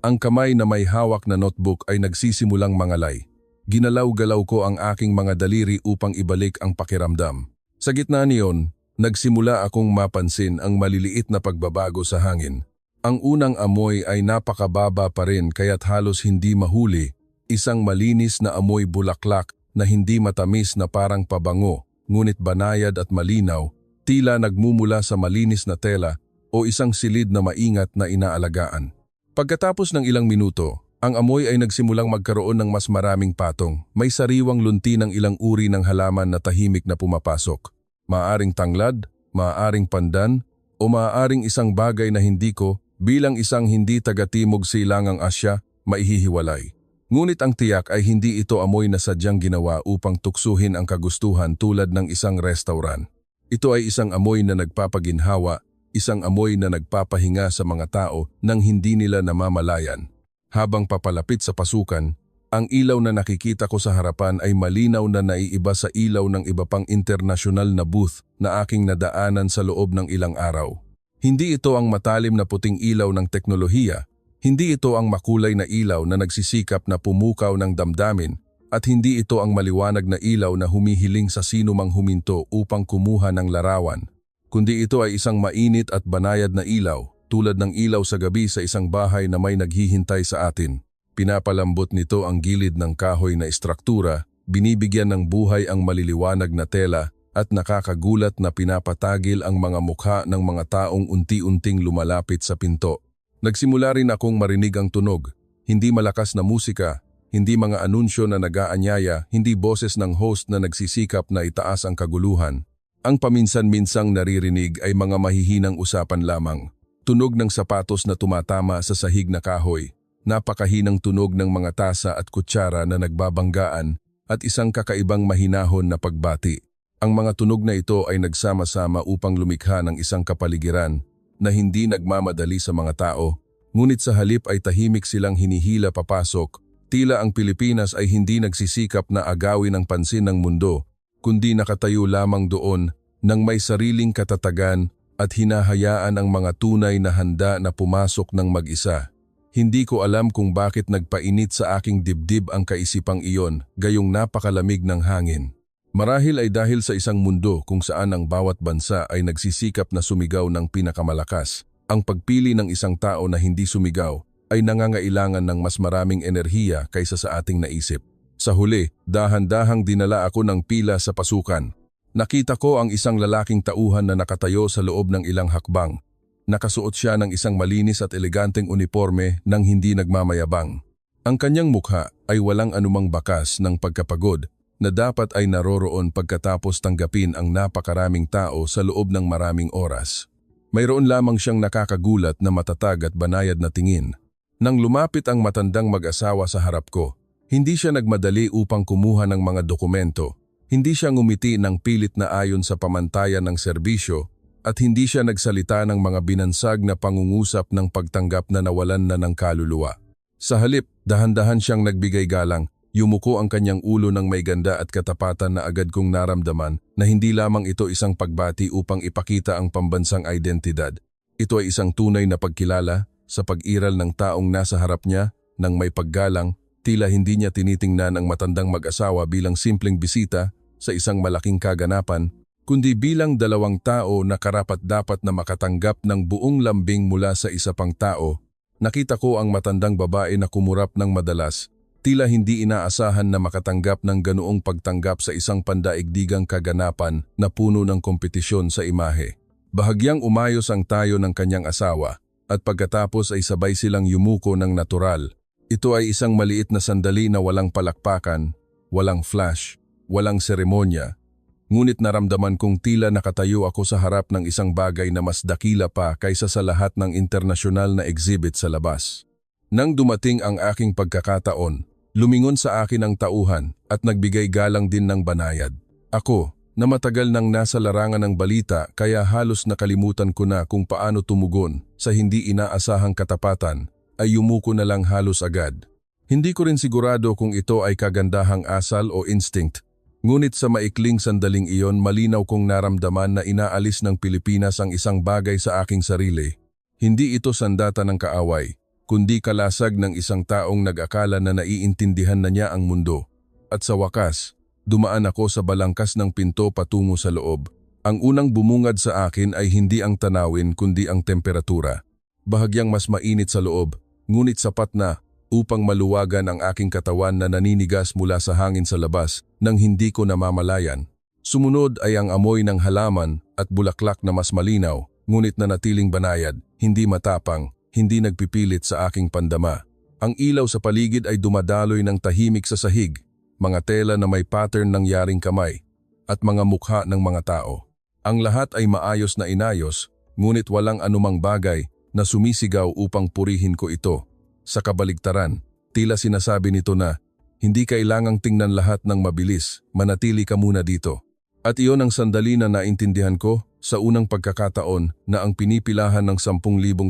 Ang kamay na may hawak na notebook ay nagsisimulang mangalay. Ginalaw-galaw ko ang aking mga daliri upang ibalik ang pakiramdam. Sa gitna niyon, nagsimula akong mapansin ang maliliit na pagbabago sa hangin. Ang unang amoy ay napakababa pa rin kaya't halos hindi mahuli, isang malinis na amoy bulaklak na hindi matamis na parang pabango, ngunit banayad at malinaw, tila nagmumula sa malinis na tela o isang silid na maingat na inaalagaan. Pagkatapos ng ilang minuto, ang amoy ay nagsimulang magkaroon ng mas maraming patong. May sariwang lunti ng ilang uri ng halaman na tahimik na pumapasok. Maaaring tanglad, maaaring pandan, o maaaring isang bagay na hindi ko, bilang isang hindi taga-timog silangang Asya, maihihiwalay. Ngunit ang tiyak ay hindi ito amoy na sadyang ginawa upang tuksuhin ang kagustuhan tulad ng isang restaurant. Ito ay isang amoy na nagpapaginhawa, isang amoy na nagpapahinga sa mga tao nang hindi nila namamalayan. Habang papalapit sa pasukan, ang ilaw na nakikita ko sa harapan ay malinaw na naiiba sa ilaw ng iba pang internasyonal na booth na aking nadaanan sa loob ng ilang araw. Hindi ito ang matalim na puting ilaw ng teknolohiya, hindi ito ang makulay na ilaw na nagsisikap na pumukaw ng damdamin, at hindi ito ang maliwanag na ilaw na humihiling sa sino mang huminto upang kumuha ng larawan, kundi ito ay isang mainit at banayad na ilaw, tulad ng ilaw sa gabi sa isang bahay na may naghihintay sa atin. Pinapalambot nito ang gilid ng kahoy na istruktura, binibigyan ng buhay ang maliliwanag na tela, at nakakagulat na pinapatagil ang mga mukha ng mga taong unti-unting lumalapit sa pinto. Nagsimula rin akong marinig ang tunog, hindi malakas na musika, hindi mga anunsyo na nag-aanyaya, hindi boses ng host na nagsisikap na itaas ang kaguluhan. Ang paminsan-minsang naririnig ay mga mahihinang usapan lamang. Tunog ng sapatos na tumatama sa sahig na kahoy, napakahinang tunog ng mga tasa at kutsara na nagbabanggaan, at isang kakaibang mahinahon na pagbati. Ang mga tunog na ito ay nagsama-sama upang lumikha ng isang kapaligiran na hindi nagmamadali sa mga tao, ngunit sa halip ay tahimik silang hinihila papasok. Tila ang Pilipinas ay hindi nagsisikap na agawin ang pansin ng mundo, kundi nakatayo lamang doon nang may sariling katatagan at hinahayaan ang mga tunay na handa na pumasok ng mag-isa. Hindi ko alam kung bakit nagpainit sa aking dibdib ang kaisipang iyon, gayong napakalamig ng hangin. Marahil ay dahil sa isang mundo kung saan ang bawat bansa ay nagsisikap na sumigaw ng pinakamalakas. Ang pagpili ng isang tao na hindi sumigaw ay nangangailangan ng mas maraming enerhiya kaysa sa ating naisip. Sa huli, dahan-dahang dinala ako ng pila sa pasukan. Nakita ko ang isang lalaking tauhan na nakatayo sa loob ng ilang hakbang. Nakasuot siya ng isang malinis at eleganteng uniforme nang hindi nagmamayabang. Ang kanyang mukha ay walang anumang bakas ng pagkapagod na dapat ay naroroon pagkatapos tanggapin ang napakaraming tao sa loob ng maraming oras. Mayroon lamang siyang nakakagulat na matatag at banayad na tingin. Nang lumapit ang matandang mag-asawa sa harap ko, hindi siya nagmadali upang kumuha ng mga dokumento, hindi siya ngumiti ng pilit na ayon sa pamantayan ng serbisyo, at hindi siya nagsalita ng mga binansag na pangungusap ng pagtanggap na nawalan na ng kaluluwa. Sa halip, dahan-dahan siyang nagbigay galang. Yumuko ang kanyang ulo ng may ganda at katapatan na agad kong naramdaman na hindi lamang ito isang pagbati upang ipakita ang pambansang identidad. Ito ay isang tunay na pagkilala sa pag-iral ng taong nasa harap niya nang may paggalang, tila hindi niya tinitingnan ang matandang mag-asawa bilang simpleng bisita sa isang malaking kaganapan, kundi bilang dalawang tao na karapat-dapat na makatanggap ng buong lambing mula sa isa pang tao. Nakita ko ang matandang babae na kumurap ng madalas, tila hindi inaasahan na makatanggap ng ganoong pagtanggap sa isang pandaigdigang kaganapan na puno ng kompetisyon sa imahe. Bahagyang umayos ang tayo ng kanyang asawa at pagkatapos ay sabay silang yumuko ng natural. Ito ay isang maliit na sandali na walang palakpakan, walang flash, walang seremonya. Ngunit naramdaman kong tila nakatayo ako sa harap ng isang bagay na mas dakila pa kaysa sa lahat ng internasyonal na exhibit sa labas. Nang dumating ang aking pagkakataon, lumingon sa akin ang tauhan at nagbigay galang din ng banayad. Ako, na matagal nang nasa larangan ng balita kaya halos nakalimutan ko na kung paano tumugon sa hindi inaasahang katapatan, ay yumuko na lang halos agad. Hindi ko rin sigurado kung ito ay kagandahang asal o instinct, ngunit sa maikling sandaling iyon malinaw kong naramdaman na inaalis ng Pilipinas ang isang bagay sa aking sarili. Hindi ito sandata ng kaaway, kundi kalasag ng isang taong nag-akala na naiintindihan na niya ang mundo. At sa wakas, dumaan ako sa balangkas ng pinto patungo sa loob. Ang unang bumungad sa akin ay hindi ang tanawin kundi ang temperatura. Bahagyang mas mainit sa loob, ngunit sapat na upang maluwagan ang aking katawan na naninigas mula sa hangin sa labas nang hindi ko namamalayan. Sumunod ay ang amoy ng halaman at bulaklak na mas malinaw, ngunit nanatiling banayad, hindi matapang, hindi nagpipilit sa aking pandama. Ang ilaw sa paligid ay dumadaloy ng tahimik sa sahig, mga tela na may pattern ng yaring kamay, at mga mukha ng mga tao. Ang lahat ay maayos na inayos, ngunit walang anumang bagay na sumisigaw upang purihin ko ito. Sa kabaligtaran, tila sinasabi nito na, hindi kailangang tingnan lahat ng mabilis, manatili ka muna dito. At iyon ang sandali na naintindihan ko sa unang pagkakataon na ang pinipilahan ng 10,000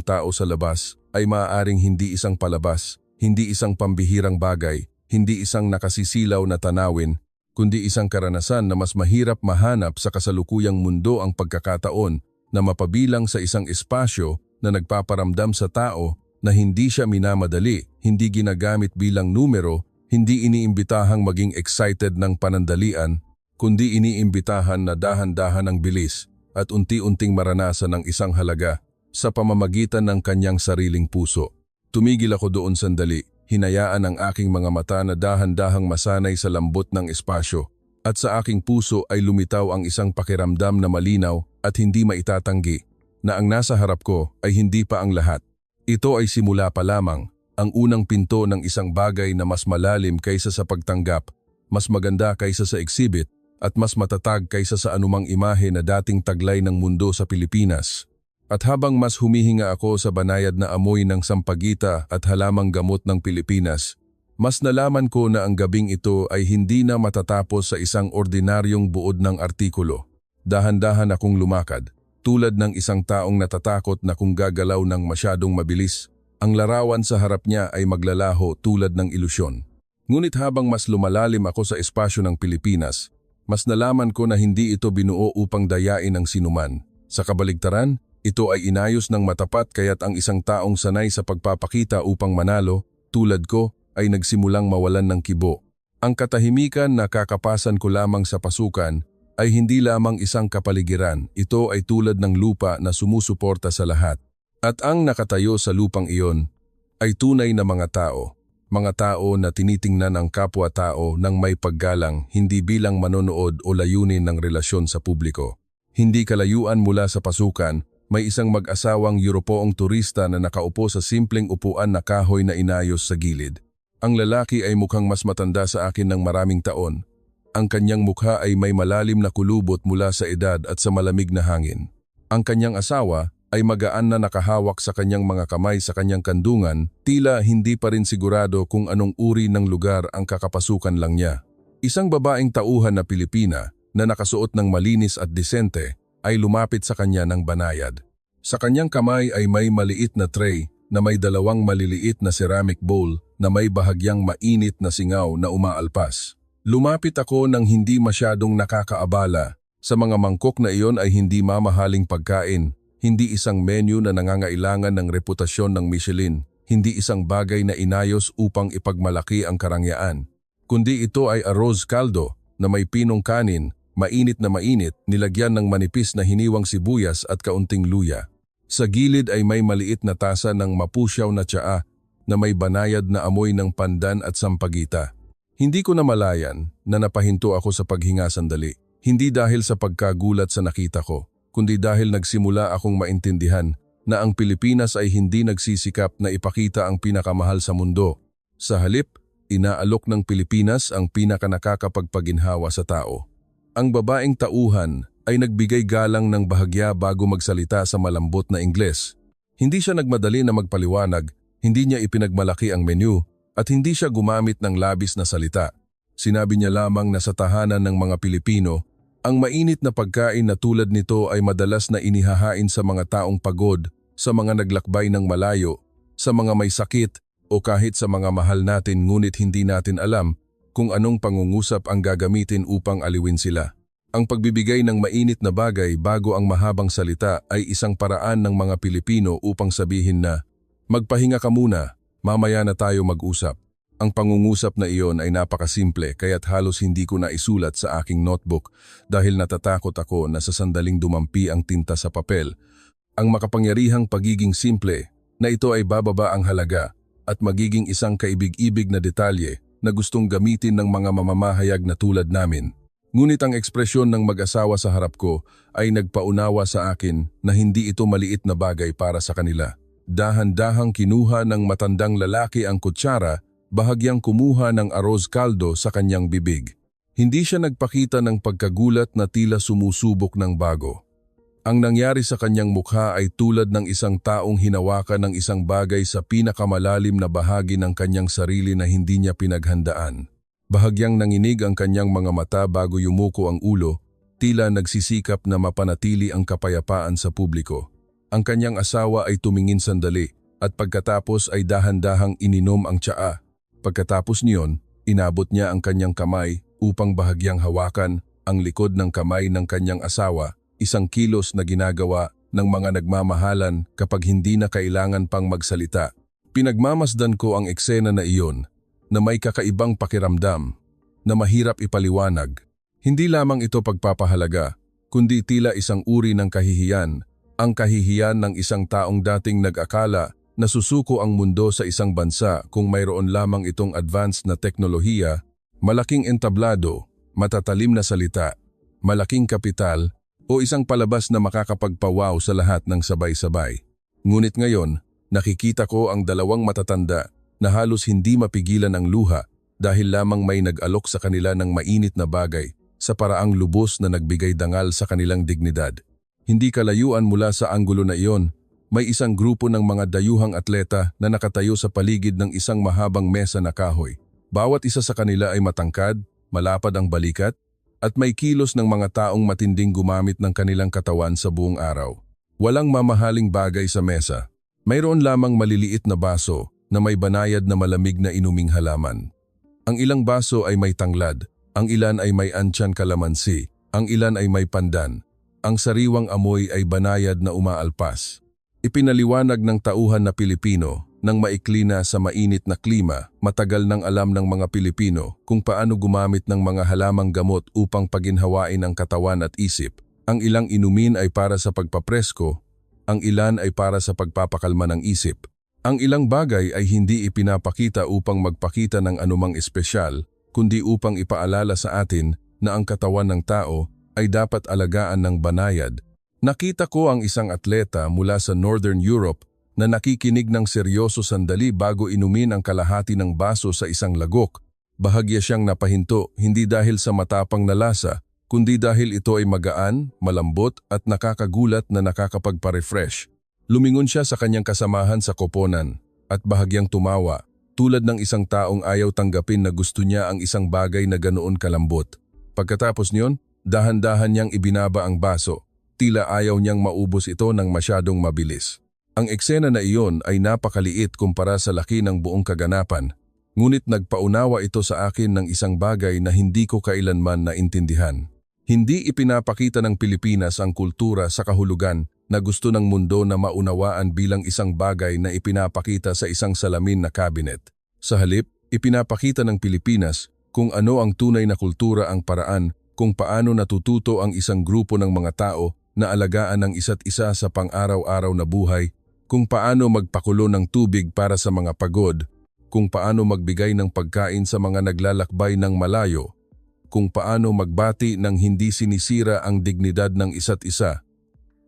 tao sa labas ay maaaring hindi isang palabas, Hindi isang pambihirang bagay, hindi isang nakasisilaw na tanawin, kundi isang karanasan na mas mahirap mahanap sa kasalukuyang mundo ang pagkakataon na mapabilang sa isang espasyo na nagpaparamdam sa tao na hindi siya minamadali, hindi ginagamit bilang numero, hindi iniimbitahang maging excited ng panandalian, kundi iniimbitahan na dahan-dahan ang bilis at unti-unting maranasan ng isang halaga sa pamamagitan ng kanyang sariling puso. Tumigil ako doon sandali, hinayaan ang aking mga mata na dahan-dahang masanay sa lambot ng espasyo, at sa aking puso ay lumitaw ang isang pakiramdam na malinaw at hindi maitatanggi, na ang nasa harap ko ay hindi pa ang lahat. Ito ay simula pa lamang, ang unang pinto ng isang bagay na mas malalim kaysa sa pagtanggap, mas maganda kaysa sa exhibit, at mas matatag kaysa sa anumang imahe na dating taglay ng mundo sa Pilipinas. At habang mas humihinga ako sa banayad na amoy ng sampagita at halamang gamot ng Pilipinas, mas nalaman ko na ang gabing ito ay hindi na matatapos sa isang ordinaryong buod ng artikulo. Dahan-dahan akong lumakad, tulad ng isang taong natatakot na kung gagalaw ng masyadong mabilis, ang larawan sa harap niya ay maglalaho tulad ng ilusyon. Ngunit habang mas lumalalim ako sa espasyo ng Pilipinas, mas nalaman ko na hindi ito binuo upang dayain ang sinuman. Sa kabaligtaran, ito ay inayos ng matapat kaya't ang isang taong sanay sa pagpapakita upang manalo, tulad ko, ay nagsimulang mawalan ng kibo. Ang katahimikan na kakapasan ko lamang sa pasukan ay hindi lamang isang kapaligiran, ito ay tulad ng lupa na sumusuporta sa lahat. At ang nakatayo sa lupang iyon ay tunay na mga tao na tinitingnan ang kapwa-tao ng may paggalang hindi bilang manonood o layunin ng relasyon sa publiko. Hindi kalayuan mula sa pasukan, may isang mag-asawang Europoong turista na nakaupo sa simpleng upuan na kahoy na inayos sa gilid. Ang lalaki ay mukhang mas matanda sa akin ng maraming taon. Ang kanyang mukha ay may malalim na kulubot mula sa edad at sa malamig na hangin. Ang kanyang asawa ay magaan na nakahawak sa kanyang mga kamay sa kanyang kandungan, tila hindi pa rin sigurado kung anong uri ng lugar ang kakapasukan lang niya. Isang babaeng tauhan na Pilipina na nakasuot ng malinis at disente ay lumapit sa kanya ng banayad. Sa kanyang kamay ay may maliit na tray na may dalawang maliliit na ceramic bowl na may bahagyang mainit na singaw na umaalpas. Lumapit ako ng hindi masyadong nakakaabala. Sa mga mangkok na iyon ay hindi mamahaling pagkain, hindi isang menu na nangangailangan ng reputasyon ng Michelin, hindi isang bagay na inayos upang ipagmalaki ang karangyaan, kundi ito ay arroz caldo na may pinong kanin, mainit na mainit, nilagyan ng manipis na hiniwang sibuyas at kaunting luya. Sa gilid ay may maliit na tasa ng mapusyaw na tsaa na may banayad na amoy ng pandan at sampagita. Hindi ko namalayan na napahinto ako sa paghinga sandali. Hindi dahil sa pagkagulat sa nakita ko, kundi dahil nagsimula akong maintindihan na ang Pilipinas ay hindi nagsisikap na ipakita ang pinakamahal sa mundo. Sa halip, inaalok ng Pilipinas ang pinakanakakapagpaginhawa sa tao. Ang babaeng tauhan ay nagbigay galang ng bahagya bago magsalita sa malambot na Ingles. Hindi siya nagmadali na magpaliwanag, hindi niya ipinagmalaki ang menu, at hindi siya gumamit ng labis na salita. Sinabi niya lamang na sa tahanan ng mga Pilipino, ang mainit na pagkain na tulad nito ay madalas na inihahain sa mga taong pagod, sa mga naglakbay ng malayo, sa mga may sakit, o kahit sa mga mahal natin ngunit hindi natin alam kung anong pangungusap ang gagamitin upang aliwin sila. Ang pagbibigay ng mainit na bagay bago ang mahabang salita ay isang paraan ng mga Pilipino upang sabihin na, magpahinga ka muna, mamaya na tayo mag-usap. Ang pangungusap na iyon ay napakasimple kaya't halos hindi ko na isulat sa aking notebook dahil natatakot ako na sa sandaling dumampi ang tinta sa papel. Ang makapangyarihang pagiging simple na ito ay bababa ang halaga at magiging isang kaibig-ibig na detalye na gustong gamitin ng mga mamamahayag na tulad namin. Ngunit ang ekspresyon ng mag-asawa sa harap ko ay nagpaunawa sa akin na hindi ito maliit na bagay para sa kanila. Dahan-dahang kinuha ng matandang lalaki ang kutsara, bahagyang kumuha ng arroz caldo sa kanyang bibig. Hindi siya nagpakita ng pagkagulat na tila sumusubok ng bago. Ang nangyari sa kanyang mukha ay tulad ng isang taong hinawakan ng isang bagay sa pinakamalalim na bahagi ng kanyang sarili na hindi niya pinaghandaan. Bahagyang nanginig ang kanyang mga mata bago yumuko ang ulo, tila nagsisikap na mapanatili ang kapayapaan sa publiko. Ang kanyang asawa ay tumingin sandali, at pagkatapos ay dahan-dahang ininom ang tsaa. Pagkatapos niyon, inabot niya ang kanyang kamay upang bahagyang hawakan ang likod ng kamay ng kanyang asawa, isang kilos na ginagawa ng mga nagmamahalan kapag hindi na kailangan pang magsalita. Pinagmamasdan ko ang eksena na iyon na may kakaibang pakiramdam na mahirap ipaliwanag. Hindi lamang ito pagpapahalaga, kundi tila isang uri ng kahihiyan, ang kahihiyan ng isang taong dating nag-akala na susuko ang mundo sa isang bansa kung mayroon lamang itong advanced na teknolohiya, malaking entablado, matatalim na salita, malaking kapital, o isang palabas na makakapagpawaw sa lahat ng sabay-sabay. Ngunit ngayon, nakikita ko ang dalawang matatanda na halos hindi mapigilan ang luha dahil lamang may nag-alok sa kanila ng mainit na bagay sa paraang lubos na nagbigay dangal sa kanilang dignidad. Hindi kalayuan mula sa anggulo na iyon, may isang grupo ng mga dayuhang atleta na nakatayo sa paligid ng isang mahabang mesa na kahoy. Bawat isa sa kanila ay matangkad, malapad ang balikat, at may kilos ng mga taong matinding gumamit ng kanilang katawan sa buong araw. Walang mamahaling bagay sa mesa. Mayroon lamang maliliit na baso na may banayad na malamig na inuming halaman. Ang ilang baso ay may tanglad, ang ilan ay may antyan kalamansi, ang ilan ay may pandan. Ang sariwang amoy ay banayad na umaalpas. Ipinaliwanag ng tauhan na Pilipino nang maikli na sa mainit na klima, matagal nang alam ng mga Pilipino kung paano gumamit ng mga halamang gamot upang paginhawain ang katawan at isip. Ang ilang inumin ay para sa pagpapresko, ang ilan ay para sa pagpapakalma ng isip. Ang ilang bagay ay hindi ipinapakita upang magpakita ng anumang espesyal, kundi upang ipaalala sa atin na ang katawan ng tao ay dapat alagaan ng banayad. Nakita ko ang isang atleta mula sa Northern Europe na nakikinig ng seryoso sandali bago inumin ang kalahati ng baso sa isang lagok. Bahagya siyang napahinto hindi dahil sa matapang na lasa, kundi dahil ito ay magaan, malambot at nakakagulat na nakakapagpa-refresh. Lumingon siya sa kanyang kasamahan sa koponan at bahagyang tumawa, tulad ng isang taong ayaw tanggapin na gusto niya ang isang bagay na ganoon kalambot. Pagkatapos niyon, dahan-dahan niyang ibinaba ang baso. Tila ayaw niyang maubos ito ng masyadong mabilis. Ang eksena na iyon ay napakaliit kumpara sa laki ng buong kaganapan, ngunit nagpaunawa ito sa akin ng isang bagay na hindi ko kailanman naintindihan. Hindi ipinapakita ng Pilipinas ang kultura sa kahulugan na gusto ng mundo na maunawaan bilang isang bagay na ipinapakita sa isang salamin na cabinet. Sa halip, ipinapakita ng Pilipinas kung ano ang tunay na kultura, ang paraan kung paano natututo ang isang grupo ng mga tao na alagaan ang isa't isa sa pang-araw-araw na buhay, kung paano magpakulo ng tubig para sa mga pagod, kung paano magbigay ng pagkain sa mga naglalakbay ng malayo, kung paano magbati ng hindi sinisira ang dignidad ng isa't isa,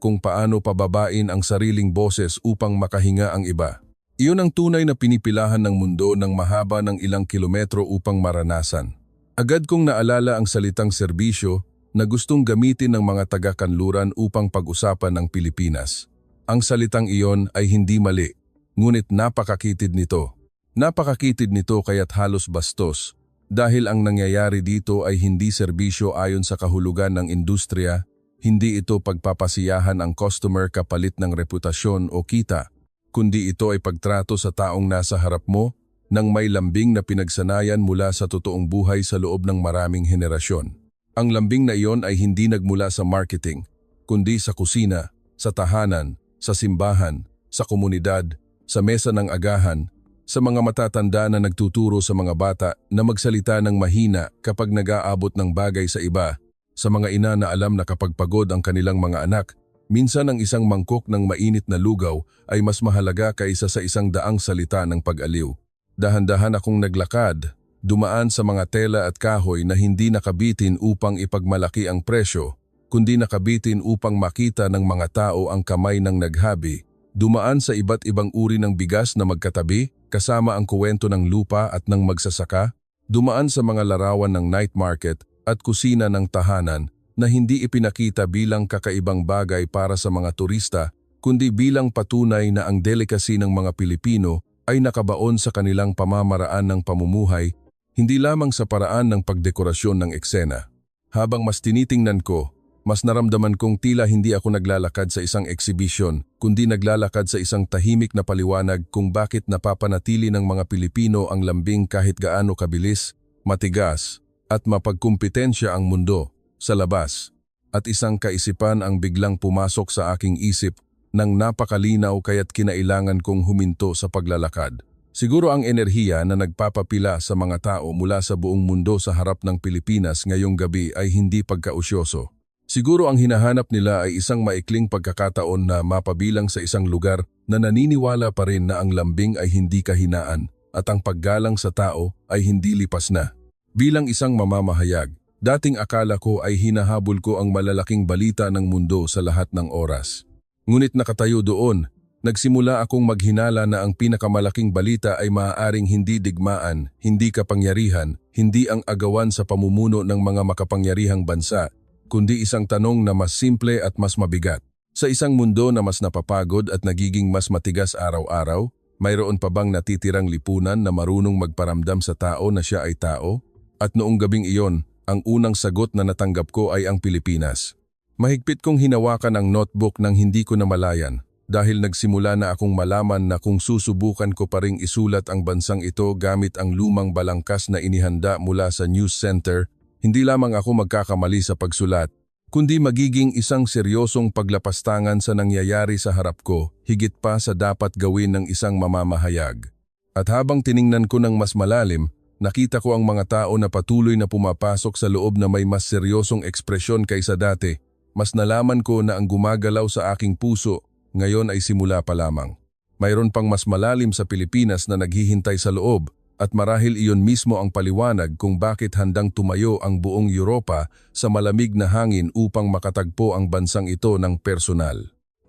kung paano pababain ang sariling boses upang makahinga ang iba. Iyon ang tunay na pinipilahan ng mundo ng mahaba ng ilang kilometro upang maranasan. Agad kong naalala ang salitang serbisyo na gustong gamitin ng mga taga-kanluran upang pag-usapan ng Pilipinas. Ang salitang iyon ay hindi mali, ngunit napakakitid nito. Napakakitid nito kaya't halos bastos, dahil ang nangyayari dito ay hindi serbisyo ayon sa kahulugan ng industriya, hindi ito pagpapasiyahan ang customer kapalit ng reputasyon o kita, kundi ito ay pagtrato sa taong nasa harap mo nang may lambing na pinagsanayan mula sa totoong buhay sa loob ng maraming henerasyon. Ang lambing na iyon ay hindi nagmula sa marketing, kundi sa kusina, sa tahanan, sa simbahan, sa komunidad, sa mesa ng agahan, sa mga matatanda na nagtuturo sa mga bata na magsalita ng mahina kapag nag-aabot ng bagay sa iba, sa mga ina na alam na kapag pagod ang kanilang mga anak, minsan ang isang mangkok ng mainit na lugaw ay mas mahalaga kaysa sa 100 salita ng pag-aliw. Dahan-dahan akong naglakad, dumaan sa mga tela at kahoy na hindi nakabitin upang ipagmalaki ang presyo, kundi nakabitin upang makita ng mga tao ang kamay ng naghabi. Dumaan sa iba't ibang uri ng bigas na magkatabi, kasama ang kuwento ng lupa at ng magsasaka. Dumaan sa mga larawan ng night market at kusina ng tahanan na hindi ipinakita bilang kakaibang bagay para sa mga turista, kundi bilang patunay na ang delicacy ng mga Pilipino ay nakabaon sa kanilang pamamaraan ng pamumuhay, hindi lamang sa paraan ng pagdekorasyon ng eksena. Habang mas tinitingnan ko, Mas naramdaman kong tila hindi ako naglalakad sa isang eksibisyon, kundi naglalakad sa isang tahimik na paliwanag kung bakit napapanatili ng mga Pilipino ang lambing kahit gaano kabilis, matigas, at mapagkumpetensya ang mundo sa labas. At isang kaisipan ang biglang pumasok sa aking isip nang napakalinaw kaya't kinailangan kong huminto sa paglalakad. Siguro ang enerhiya na nagpapapila sa mga tao mula sa buong mundo sa harap ng Pilipinas ngayong gabi ay hindi pagkausyoso. Siguro ang hinahanap nila ay isang maikling pagkakataon na mapabilang sa isang lugar na naniniwala pa rin na ang lambing ay hindi kahinaan at ang paggalang sa tao ay hindi lipas na. Bilang isang mamamahayag, dating akala ko ay hinahabol ko ang malalaking balita ng mundo sa lahat ng oras. Ngunit nakatayo doon, nagsimula akong maghinala na ang pinakamalaking balita ay maaaring hindi digmaan, hindi kapangyarihan, hindi ang agawan sa pamumuno ng mga makapangyarihang bansa, kundi isang tanong na mas simple at mas mabigat. Sa isang mundo na mas napapagod at nagiging mas matigas araw-araw, mayroon pa bang natitirang lipunan na marunong magparamdam sa tao na siya ay tao? At noong gabing iyon, ang unang sagot na natanggap ko ay ang Pilipinas. Mahigpit kong hinawakan ang notebook nang hindi ko namalayan dahil nagsimula na akong malaman na kung susubukan ko pa ring isulat ang bansang ito gamit ang lumang balangkas na inihanda mula sa news center, hindi lamang ako magkakamali sa pagsulat, kundi magiging isang seryosong paglapastangan sa nangyayari sa harap ko, higit pa sa dapat gawin ng isang mamamahayag. At habang tiningnan ko ng mas malalim, nakita ko ang mga tao na patuloy na pumapasok sa loob na may mas seryosong ekspresyon kaysa dati. Mas nalaman ko na ang gumagalaw sa aking puso ngayon ay simula pa lamang. Mayroon pang mas malalim sa Pilipinas na naghihintay sa loob. At marahil iyon mismo ang paliwanag kung bakit handang tumayo ang buong Europa sa malamig na hangin upang makatagpo ang bansang ito ng personal.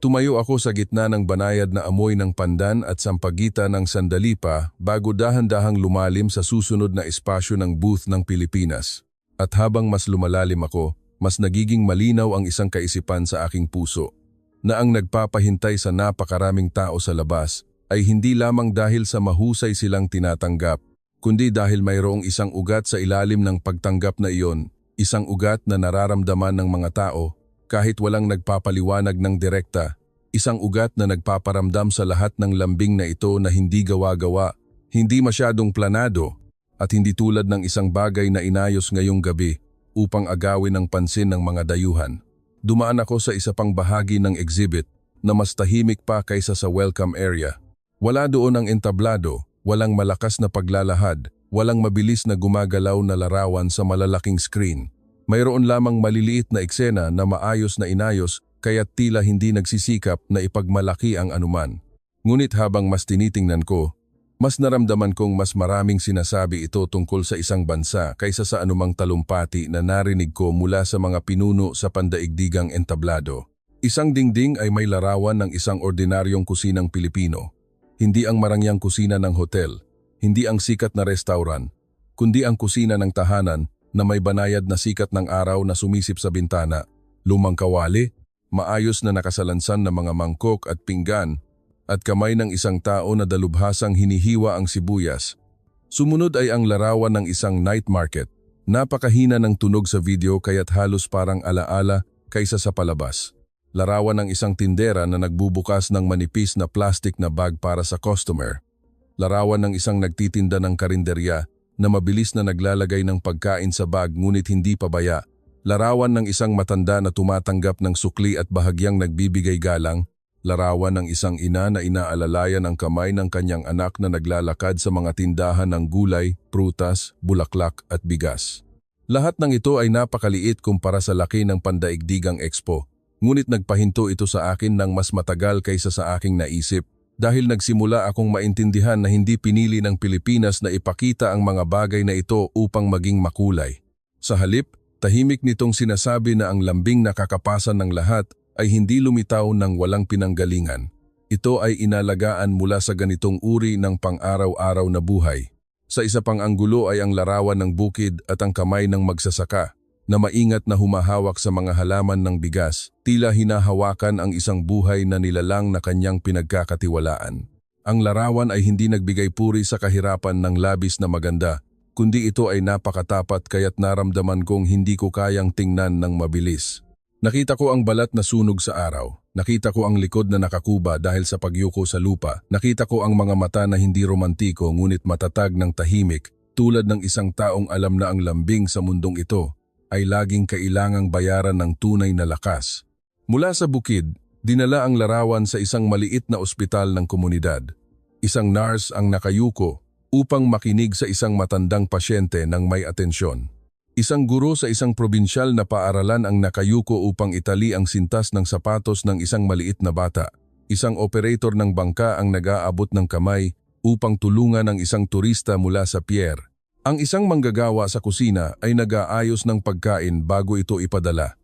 Tumayo ako sa gitna ng banayad na amoy ng pandan at sampagitan ng sandali pa bago dahan-dahang lumalim sa susunod na espasyo ng booth ng Pilipinas. At habang mas lumalalim ako, mas nagiging malinaw ang isang kaisipan sa aking puso, na ang nagpapahintay sa napakaraming tao sa labas ay hindi lamang dahil sa mahusay silang tinatanggap, kundi dahil mayroong isang ugat sa ilalim ng pagtanggap na iyon, isang ugat na nararamdaman ng mga tao kahit walang nagpapaliwanag ng direkta, isang ugat na nagpaparamdam sa lahat ng lambing na ito na hindi gawa-gawa, hindi masyadong planado, at hindi tulad ng isang bagay na inayos ngayong gabi upang agawin ang pansin ng mga dayuhan. Dumaan ako sa isa pang bahagi ng exhibit na mas tahimik pa kaysa sa welcome area. Wala doon ang entablado, walang malakas na paglalahad, walang mabilis na gumagalaw na larawan sa malalaking screen. Mayroon lamang maliliit na eksena na maayos na inayos kaya't tila hindi nagsisikap na ipagmalaki ang anuman. Ngunit habang mas tinitingnan ko, mas naramdaman kong mas maraming sinasabi ito tungkol sa isang bansa kaysa sa anumang talumpati na narinig ko mula sa mga pinuno sa pandaigdigang entablado. Isang dingding ay may larawan ng isang ordinaryong kusinang Pilipino. Hindi ang marangyang kusina ng hotel, hindi ang sikat na restaurant, kundi ang kusina ng tahanan na may banayad na sikat ng araw na sumisip sa bintana, lumang kawali, maayos na nakasalansan na mga mangkok at pinggan, at kamay ng isang tao na dalubhasang hinihiwa ang sibuyas. Sumunod ay ang larawan ng isang night market. Napakahina ng tunog sa video kaya't halos parang alaala kaysa sa palabas. Larawan ng isang tindera na nagbubukas ng manipis na plastic na bag para sa customer. Larawan ng isang nagtitinda ng karinderya na mabilis na naglalagay ng pagkain sa bag ngunit hindi pabaya. Larawan ng isang matanda na tumatanggap ng sukli at bahagyang nagbibigay galang. Larawan ng isang ina na inaalalayan ang kamay ng kanyang anak na naglalakad sa mga tindahan ng gulay, prutas, bulaklak at bigas. Lahat ng ito ay napakaliit kumpara sa laki ng pandaigdigang expo. Ngunit nagpahinto ito sa akin ng mas matagal kaysa sa aking naisip dahil nagsimula akong maintindihan na hindi pinili ng Pilipinas na ipakita ang mga bagay na ito upang maging makulay. Sa halip, tahimik nitong sinasabi na ang lambing na kakapasan ng lahat ay hindi lumitaw ng walang pinanggalingan. Ito ay inalagaan mula sa ganitong uri ng pang-araw-araw na buhay. Sa isa pang anggulo ay ang larawan ng bukid at ang kamay ng magsasaka na maingat na humahawak sa mga halaman ng bigas, tila hinahawakan ang isang buhay na nilalang na kanyang pinagkakatiwalaan. Ang larawan ay hindi nagbigay puri sa kahirapan ng labis na maganda, kundi ito ay napakatapat kaya't naramdaman kong hindi ko kayang tingnan ng mabilis. Nakita ko ang balat na sunog sa araw. Nakita ko ang likod na nakakuba dahil sa pagyuko sa lupa. Nakita ko ang mga mata na hindi romantiko ngunit matatag ng tahimik, tulad ng isang taong alam na ang lambing sa mundong ito ay laging kailangang bayaran ng tunay na lakas. Mula sa bukid, dinala ang larawan sa isang maliit na ospital ng komunidad. Isang nurse ang nakayuko upang makinig sa isang matandang pasyente ng may atensyon. Isang guro sa isang probinsyal na paaralan ang nakayuko upang itali ang sintas ng sapatos ng isang maliit na bata. Isang operator ng bangka ang nag-aabot ng kamay upang tulungan ang isang turista mula sa pier. Ang isang manggagawa sa kusina ay nag-aayos ng pagkain bago ito ipadala.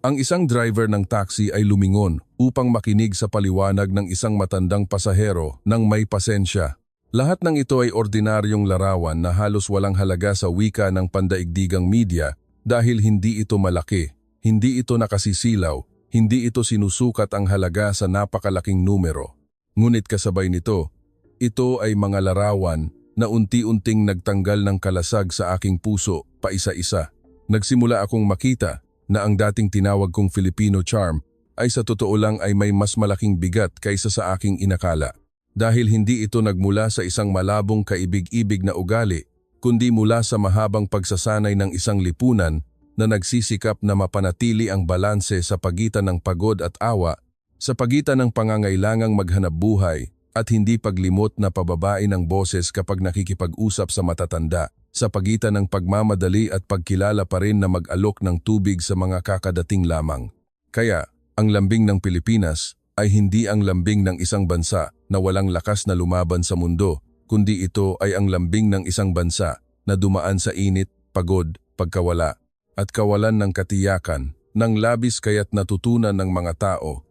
Ang isang driver ng taxi ay lumingon upang makinig sa paliwanag ng isang matandang pasahero ng may pasensya. Lahat ng ito ay ordinaryong larawan na halos walang halaga sa wika ng pandaigdigang media dahil hindi ito malaki, hindi ito nakasisilaw, hindi ito sinusukat ang halaga sa napakalaking numero. Ngunit kasabay nito, ito ay mga larawan na unti-unting nagtanggal ng kalasag sa aking puso paisa-isa. Nagsimula akong makita na ang dating tinawag kong Filipino charm ay sa totoo lang ay may mas malaking bigat kaysa sa aking inakala. Dahil hindi ito nagmula sa isang malabong kaibig-ibig na ugali, kundi mula sa mahabang pagsasanay ng isang lipunan na nagsisikap na mapanatili ang balanse sa pagitan ng pagod at awa, sa pagitan ng pangangailangang maghanap buhay at hindi paglimot na pababain ng boses kapag nakikipag-usap sa matatanda, sa pagitan ng pagmamadali at pagkilala pa rin na mag-alok ng tubig sa mga kakadating lamang. Kaya, ang lambing ng Pilipinas ay hindi ang lambing ng isang bansa na walang lakas na lumaban sa mundo, kundi ito ay ang lambing ng isang bansa na dumaan sa init, pagod, pagkawala, at kawalan ng katiyakan, ng labis kaya't natutunan ng mga tao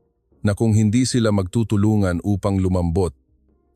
na kung hindi sila magtutulungan upang lumambot,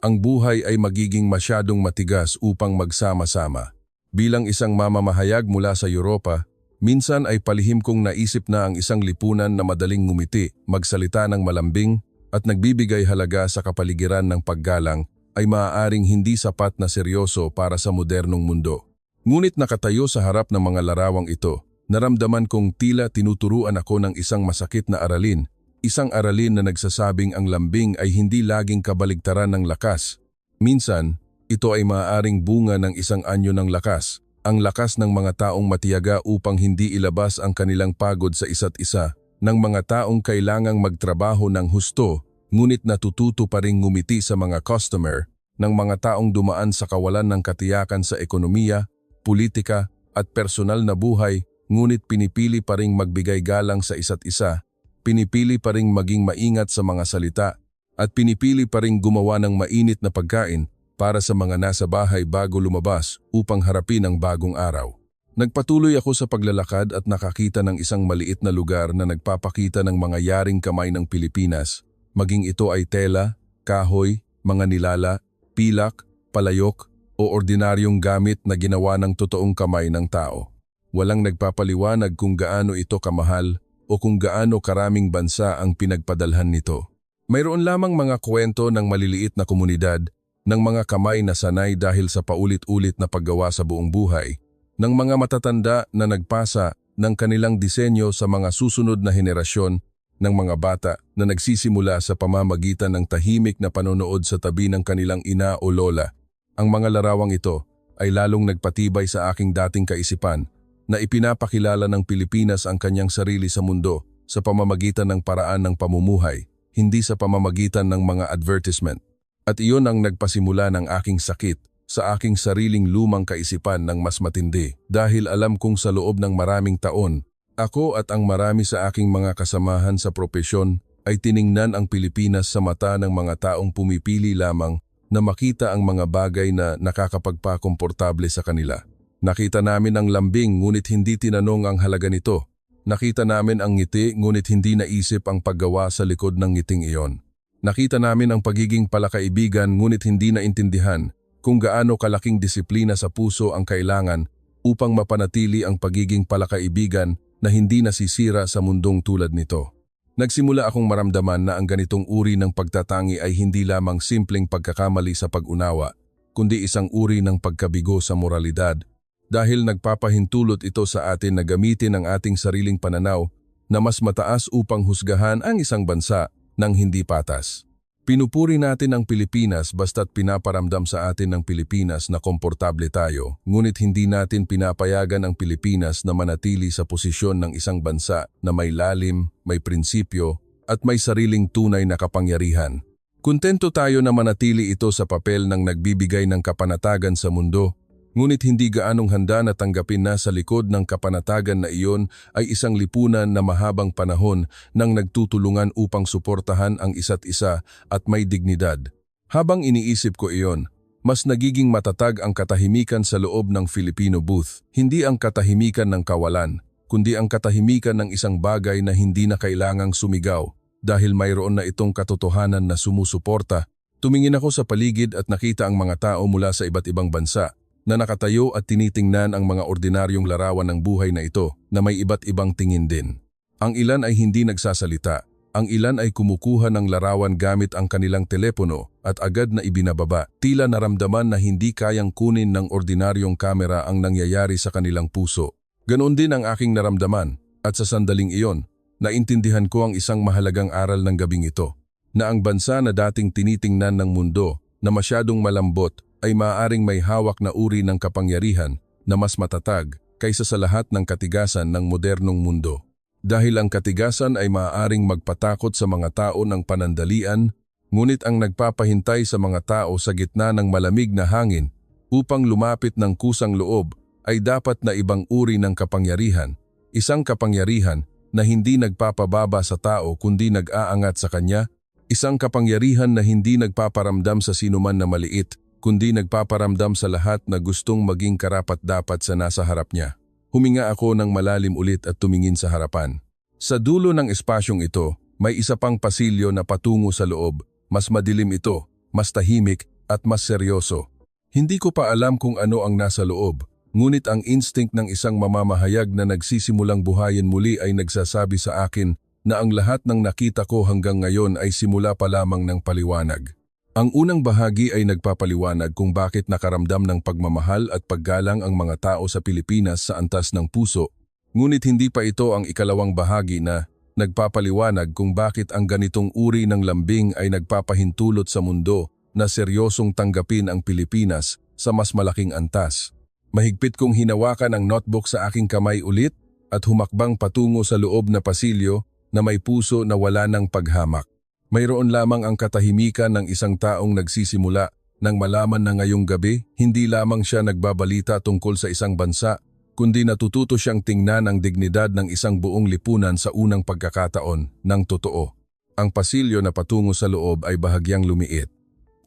ang buhay ay magiging masyadong matigas upang magsama-sama. Bilang isang mamamahayag mula sa Europa, minsan ay palihim kong naisip na ang isang lipunan na madaling ngumiti, magsalita ng malambing, at nagbibigay halaga sa kapaligiran ng paggalang ay maaaring hindi sapat na seryoso para sa modernong mundo. Ngunit nakatayo sa harap ng mga larawang ito, naramdaman kong tila tinuturuan ako ng isang masakit na aralin, isang aralin na nagsasabing ang lambing ay hindi laging kabaligtaran ng lakas. Minsan, ito ay maaaring bunga ng isang anyo ng lakas, ang lakas ng mga taong matiyaga upang hindi ilabas ang kanilang pagod sa isa't isa, ng mga taong kailangang magtrabaho ng husto, ngunit natututo pa ring ngumiti sa mga customer, ng mga taong dumaan sa kawalan ng katiyakan sa ekonomiya, politika, at personal na buhay, ngunit pinipili pa ring magbigay galang sa isa't isa, pinipili pa ring maging maingat sa mga salita, at pinipili pa ring gumawa ng mainit na pagkain para sa mga nasa bahay bago lumabas upang harapin ang bagong araw. Nagpatuloy ako sa paglalakad at nakakita ng isang maliit na lugar na nagpapakita ng mga yaring kamay ng Pilipinas, maging ito ay tela, kahoy, mga nilala, pilak, palayok, o ordinaryong gamit na ginawa ng totoong kamay ng tao. Walang nagpapaliwanag kung gaano ito kamahal o kung gaano karaming bansa ang pinagpadalhan nito. Mayroon lamang mga kwento ng maliliit na komunidad, ng mga kamay na sanay dahil sa paulit-ulit na paggawa sa buong buhay, ng mga matatanda na nagpasa ng kanilang disenyo sa mga susunod na henerasyon, ng mga bata na nagsisimula sa pamamagitan ng tahimik na panonood sa tabi ng kanilang ina o lola. Ang mga larawang ito ay lalong nagpatibay sa aking dating kaisipan na ipinapakilala ng Pilipinas ang kanyang sarili sa mundo sa pamamagitan ng paraan ng pamumuhay, hindi sa pamamagitan ng mga advertisement. At iyon ang nagpasimula ng aking sakit sa aking sariling lumang kaisipan ng mas matindi dahil alam kong sa loob ng maraming taon, ako at ang marami sa aking mga kasamahan sa propesyon ay tiningnan ang Pilipinas sa mata ng mga taong pumipili lamang na makita ang mga bagay na nakakapagpakomportable sa kanila. Nakita namin ang lambing ngunit hindi tinanong ang halaga nito. Nakita namin ang ngiti ngunit hindi naisip ang paggawa sa likod ng ngiting iyon. Nakita namin ang pagiging palakaibigan ngunit hindi naintindihan kung gaano kalaking disiplina sa puso ang kailangan upang mapanatili ang pagiging palakaibigan na hindi nasisira sa mundong tulad nito. Nagsimula akong maramdaman na ang ganitong uri ng pagtatangi ay hindi lamang simpleng pagkakamali sa pag-unawa, kundi isang uri ng pagkabigo sa moralidad dahil nagpapahintulot ito sa atin na gamitin ang ating sariling pananaw na mas mataas upang husgahan ang isang bansa ng hindi patas. Pinupuri natin ang Pilipinas basta't pinaparamdam sa atin ng Pilipinas na komportable tayo, ngunit hindi natin pinapayagan ang Pilipinas na manatili sa posisyon ng isang bansa na may lalim, may prinsipyo, at may sariling tunay na kapangyarihan. Kontento tayo na manatili ito sa papel ng nagbibigay ng kapanatagan sa mundo, ngunit hindi gaanong handa na tanggapin na sa likod ng kapanatagan na iyon ay isang lipunan na mahabang panahon nang nagtutulungan upang suportahan ang isa't isa at may dignidad. Habang iniisip ko iyon, mas nagiging matatag ang katahimikan sa loob ng Filipino booth. Hindi ang katahimikan ng kawalan, kundi ang katahimikan ng isang bagay na hindi na kailangang sumigaw dahil mayroon na itong katotohanan na sumusuporta. Tumingin ako sa paligid at nakita ang mga tao mula sa iba't ibang bansa na nakatayo at tinitingnan ang mga ordinaryong larawan ng buhay na ito na may iba't ibang tingin din. Ang ilan ay hindi nagsasalita, ang ilan ay kumukuha ng larawan gamit ang kanilang telepono at agad na ibinababa, tila naramdaman na hindi kayang kunin ng ordinaryong kamera ang nangyayari sa kanilang puso. Ganoon din ang aking naramdaman at sa sandaling iyon, naintindihan ko ang isang mahalagang aral ng gabing ito, na ang bansa na dating tinitingnan ng mundo na masyadong malambot ay maaaring may hawak na uri ng kapangyarihan na mas matatag kaysa sa lahat ng katigasan ng modernong mundo. Dahil ang katigasan ay maaaring magpatakot sa mga tao ng panandalian, ngunit ang nagpapahintay sa mga tao sa gitna ng malamig na hangin upang lumapit ng kusang loob ay dapat na ibang uri ng kapangyarihan, isang kapangyarihan na hindi nagpapababa sa tao kundi nag-aangat sa kanya, isang kapangyarihan na hindi nagpaparamdam sa sinuman na maliit, kundi nagpaparamdam sa lahat na gustong maging karapat-dapat sa nasa harap niya. Huminga ako ng malalim ulit at tumingin sa harapan. Sa dulo ng espasyong ito, may isa pang pasilyo na patungo sa loob. Mas madilim ito, mas tahimik at mas seryoso. Hindi ko pa alam kung ano ang nasa loob, ngunit ang instinct ng isang mamamahayag na nagsisimulang buhayin muli ay nagsasabi sa akin na ang lahat ng nakita ko hanggang ngayon ay simula pa lamang ng paliwanag. Ang unang bahagi ay nagpapaliwanag kung bakit nakaramdam ng pagmamahal at paggalang ang mga tao sa Pilipinas sa antas ng puso, ngunit hindi pa ito ang ikalawang bahagi na nagpapaliwanag kung bakit ang ganitong uri ng lambing ay nagpapahintulot sa mundo na seryosong tanggapin ang Pilipinas sa mas malaking antas. Mahigpit kong hinawakan ang notebook sa aking kamay ulit at humakbang patungo sa loob na pasilyo na may puso na wala ng paghamak. Mayroon lamang ang katahimikan ng isang taong nagsisimula nang malaman na ngayong gabi hindi lamang siya nagbabalita tungkol sa isang bansa, kundi natututo siyang tingnan ang dignidad ng isang buong lipunan sa unang pagkakataon ng totoo. Ang pasilyo na patungo sa loob ay bahagyang lumiit.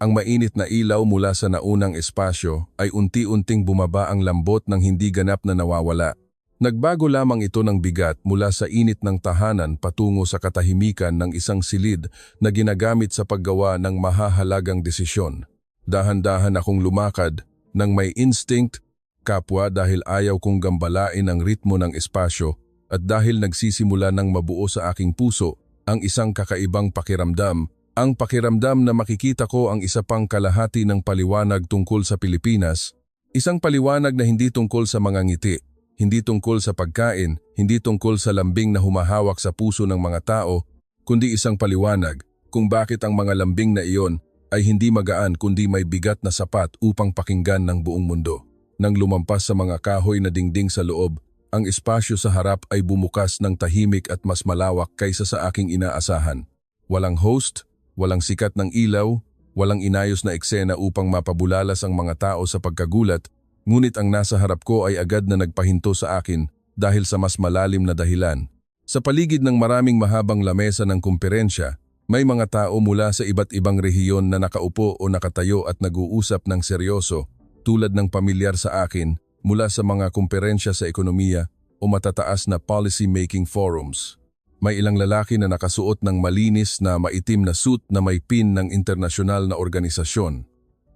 Ang mainit na ilaw mula sa naunang espasyo ay unti-unting bumaba ang lambot ng hindi ganap na nawawala. Nagbago lamang ito ng bigat mula sa init ng tahanan patungo sa katahimikan ng isang silid na ginagamit sa paggawa ng mahahalagang desisyon. Dahan-dahan akong lumakad nang may instinct, kapwa dahil ayaw kong gambalain ang ritmo ng espasyo at dahil nagsisimula ng mabuo sa aking puso ang isang kakaibang pakiramdam, ang pakiramdam na makikita ko ang isa pang kalahati ng paliwanag tungkol sa Pilipinas, isang paliwanag na hindi tungkol sa mga ngiti, hindi tungkol sa pagkain, hindi tungkol sa lambing na humahawak sa puso ng mga tao, kundi isang paliwanag kung bakit ang mga lambing na iyon ay hindi magaan kundi may bigat na sapat upang pakinggan ng buong mundo. Nang lumampas sa mga kahoy na dingding sa loob, ang espasyo sa harap ay bumukas ng tahimik at mas malawak kaysa sa aking inaasahan. Walang host, walang sikat ng ilaw, walang inayos na eksena upang mapabulalas ang mga tao sa pagkagulat, ngunit ang nasa harap ko ay agad na nagpahinto sa akin dahil sa mas malalim na dahilan. Sa paligid ng maraming mahabang lamesa ng kumperensya, may mga tao mula sa iba't ibang rehiyon na nakaupo o nakatayo at nag-uusap ng seryoso, tulad ng pamilyar sa akin mula sa mga kumperensya sa ekonomiya o matataas na policy-making forums. May ilang lalaki na nakasuot ng malinis na maitim na suit na may pin ng internasyonal na organisasyon.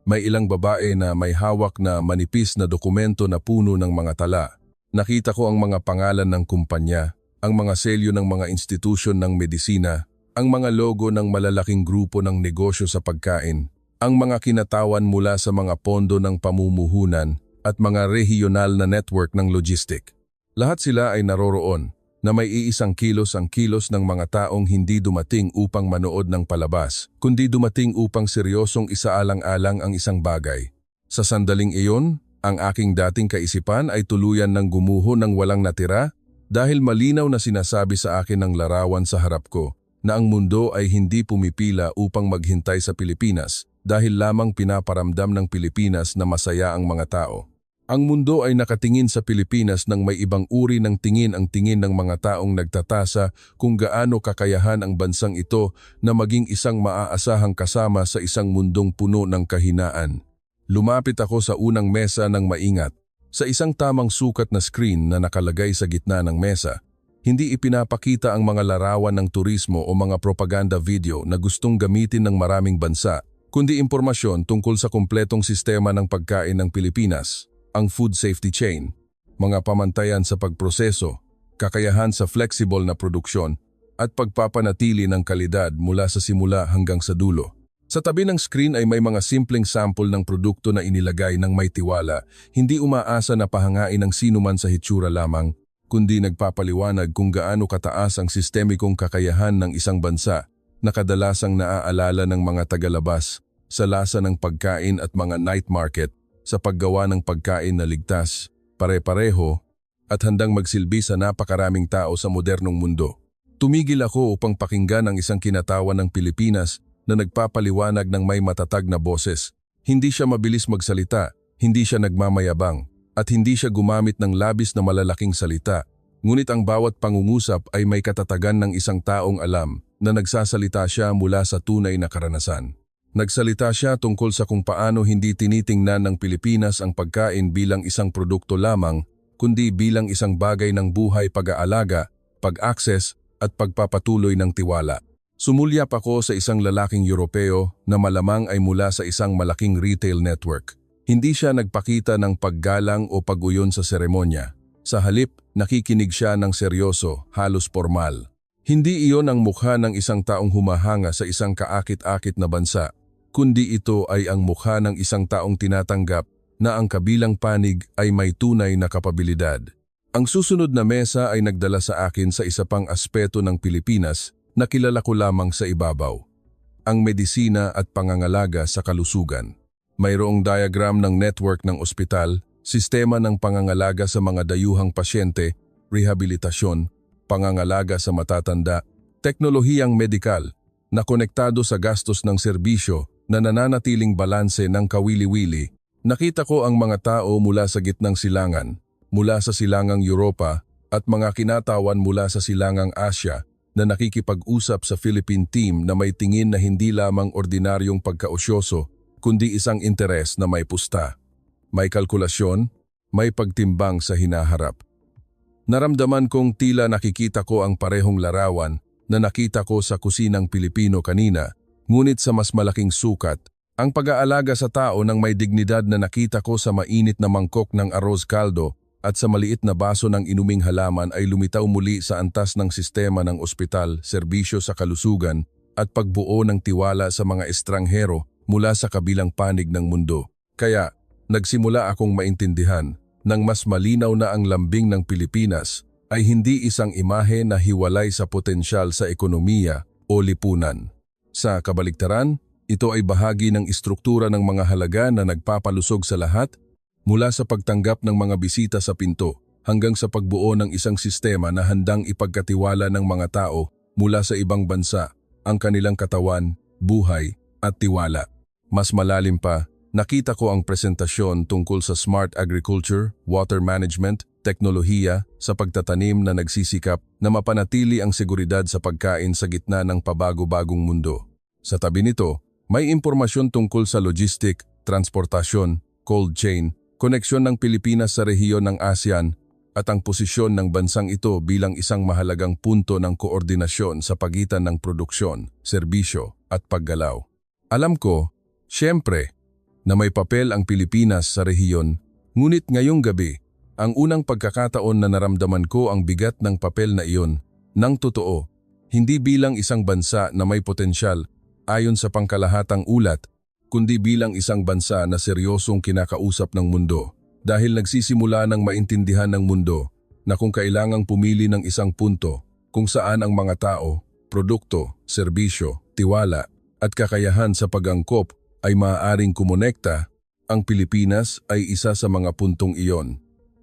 May ilang babae na may hawak na manipis na dokumento na puno ng mga tala. Nakita ko ang mga pangalan ng kumpanya, ang mga selyo ng mga institusyon ng medisina, ang mga logo ng malalaking grupo ng negosyo sa pagkain, ang mga kinatawan mula sa mga pondo ng pamumuhunan at mga rehiyonal na network ng logistic. Lahat sila ay naroroon, na may iisang kilos ang kilos ng mga taong hindi dumating upang manood ng palabas, kundi dumating upang seryosong isaalang-alang ang isang bagay. Sa sandaling iyon, ang aking dating kaisipan ay tuluyan ng gumuho ng walang natira dahil malinaw na sinasabi sa akin ng larawan sa harap ko na ang mundo ay hindi pumipila upang maghintay sa Pilipinas dahil lamang pinaparamdam ng Pilipinas na masaya ang mga tao. Ang mundo ay nakatingin sa Pilipinas ng may ibang uri ng tingin ang tingin ng mga taong nagtatasa kung gaano kakayahan ang bansang ito na maging isang maaasahang kasama sa isang mundong puno ng kahinaan. Lumapit ako sa unang mesa ng maingat. Sa isang tamang sukat na screen na nakalagay sa gitna ng mesa, hindi ipinapakita ang mga larawan ng turismo o mga propaganda video na gustong gamitin ng maraming bansa, kundi impormasyon tungkol sa kumpletong sistema ng pagkain ng Pilipinas, ang food safety chain, mga pamantayan sa pagproseso, kakayahan sa flexible na produksyon, at pagpapanatili ng kalidad mula sa simula hanggang sa dulo. Sa tabi ng screen ay may mga simpleng sample ng produkto na inilagay ng may tiwala, hindi umaasa na pahangain ng sinuman sa hitsura lamang, kundi nagpapaliwanag kung gaano kataas ang sistemikong kakayahan ng isang bansa na kadalasang naaalala ng mga tagalabas sa lasa ng pagkain at mga night market sa paggawa ng pagkain na ligtas, pare-pareho, at handang magsilbi sa napakaraming tao sa modernong mundo. Tumigil ako upang pakinggan ang isang kinatawan ng Pilipinas na nagpapaliwanag ng may matatag na boses. Hindi siya mabilis magsalita, hindi siya nagmamayabang, at hindi siya gumamit ng labis na malalaking salita. Ngunit ang bawat pangungusap ay may katatagan ng isang taong alam na nagsasalita siya mula sa tunay na karanasan. Nagsalita siya tungkol sa kung paano hindi tinitingnan ng Pilipinas ang pagkain bilang isang produkto lamang, kundi bilang isang bagay ng buhay pag-aalaga, pag-access at pagpapatuloy ng tiwala. Sumulyap ako sa isang lalaking Europeo na malamang ay mula sa isang malaking retail network. Hindi siya nagpakita ng paggalang o pag-uyon sa seremonya. Sa halip, nakikinig siya ng seryoso, halos formal. Hindi iyon ang mukha ng isang taong humahanga sa isang kaakit-akit na bansa, kundi ito ay ang mukha ng isang taong tinatanggap na ang kabilang panig ay may tunay na kapabilidad. Ang susunod na mesa ay nagdala sa akin sa isa pang aspeto ng Pilipinas na kilala ko lamang sa ibabaw, ang medisina at pangangalaga sa kalusugan. Mayroong diagram ng network ng ospital, sistema ng pangangalaga sa mga dayuhang pasyente, rehabilitasyon, pangangalaga sa matatanda, teknolohiyang medikal na konektado sa gastos ng serbisyo na nananatiling balanse ng kawili-wili. Nakita ko ang mga tao mula sa gitnang silangan, mula sa silangang Europa at mga kinatawan mula sa silangang Asya na nakikipag-usap sa Philippine team na may tingin na hindi lamang ordinaryong pagkaosyoso, kundi isang interes na may pusta. May kalkulasyon, may pagtimbang sa hinaharap. Naramdaman kong tila nakikita ko ang parehong larawan na nakita ko sa kusinang Pilipino kanina, ngunit sa mas malaking sukat, ang pag-aalaga sa tao ng may dignidad na nakita ko sa mainit na mangkok ng arroz caldo at sa maliit na baso ng inuming halaman ay lumitaw muli sa antas ng sistema ng ospital, serbisyo sa kalusugan at pagbuo ng tiwala sa mga estranghero mula sa kabilang panig ng mundo. Kaya, nagsimula akong maintindihan nang mas malinaw na ang lambing ng Pilipinas ay hindi isang imahe na hiwalay sa potensyal sa ekonomiya o lipunan. Sa kabaligtaran, ito ay bahagi ng istruktura ng mga halaga na nagpapalusog sa lahat, mula sa pagtanggap ng mga bisita sa pinto hanggang sa pagbuo ng isang sistema na handang ipagkatiwala ng mga tao mula sa ibang bansa ang kanilang katawan, buhay at tiwala. Mas malalim pa, nakita ko ang presentasyon tungkol sa smart agriculture, water management, teknolohiya sa pagtatanim na nagsisikap na mapanatili ang seguridad sa pagkain sa gitna ng pabago-bagong mundo. Sa tabi nito, may impormasyon tungkol sa logistic, transportasyon, cold chain, koneksyon ng Pilipinas sa rehiyon ng ASEAN at ang posisyon ng bansang ito bilang isang mahalagang punto ng koordinasyon sa pagitan ng produksyon, serbisyo at paggalaw. Alam ko, siyempre, na may papel ang Pilipinas sa rehiyon, ngunit ngayong gabi, ang unang pagkakataon na naramdaman ko ang bigat ng papel na iyon, nang totoo, hindi bilang isang bansa na may potensyal ayon sa pangkalahatang ulat, kundi bilang isang bansa na seryosong kinakausap ng mundo. Dahil nagsisimula ng maintindihan ng mundo na kung kailangang pumili ng isang punto kung saan ang mga tao, produkto, serbisyo, tiwala at kakayahan sa pag-angkop ay maaaring kumonekta, ang Pilipinas ay isa sa mga puntong iyon.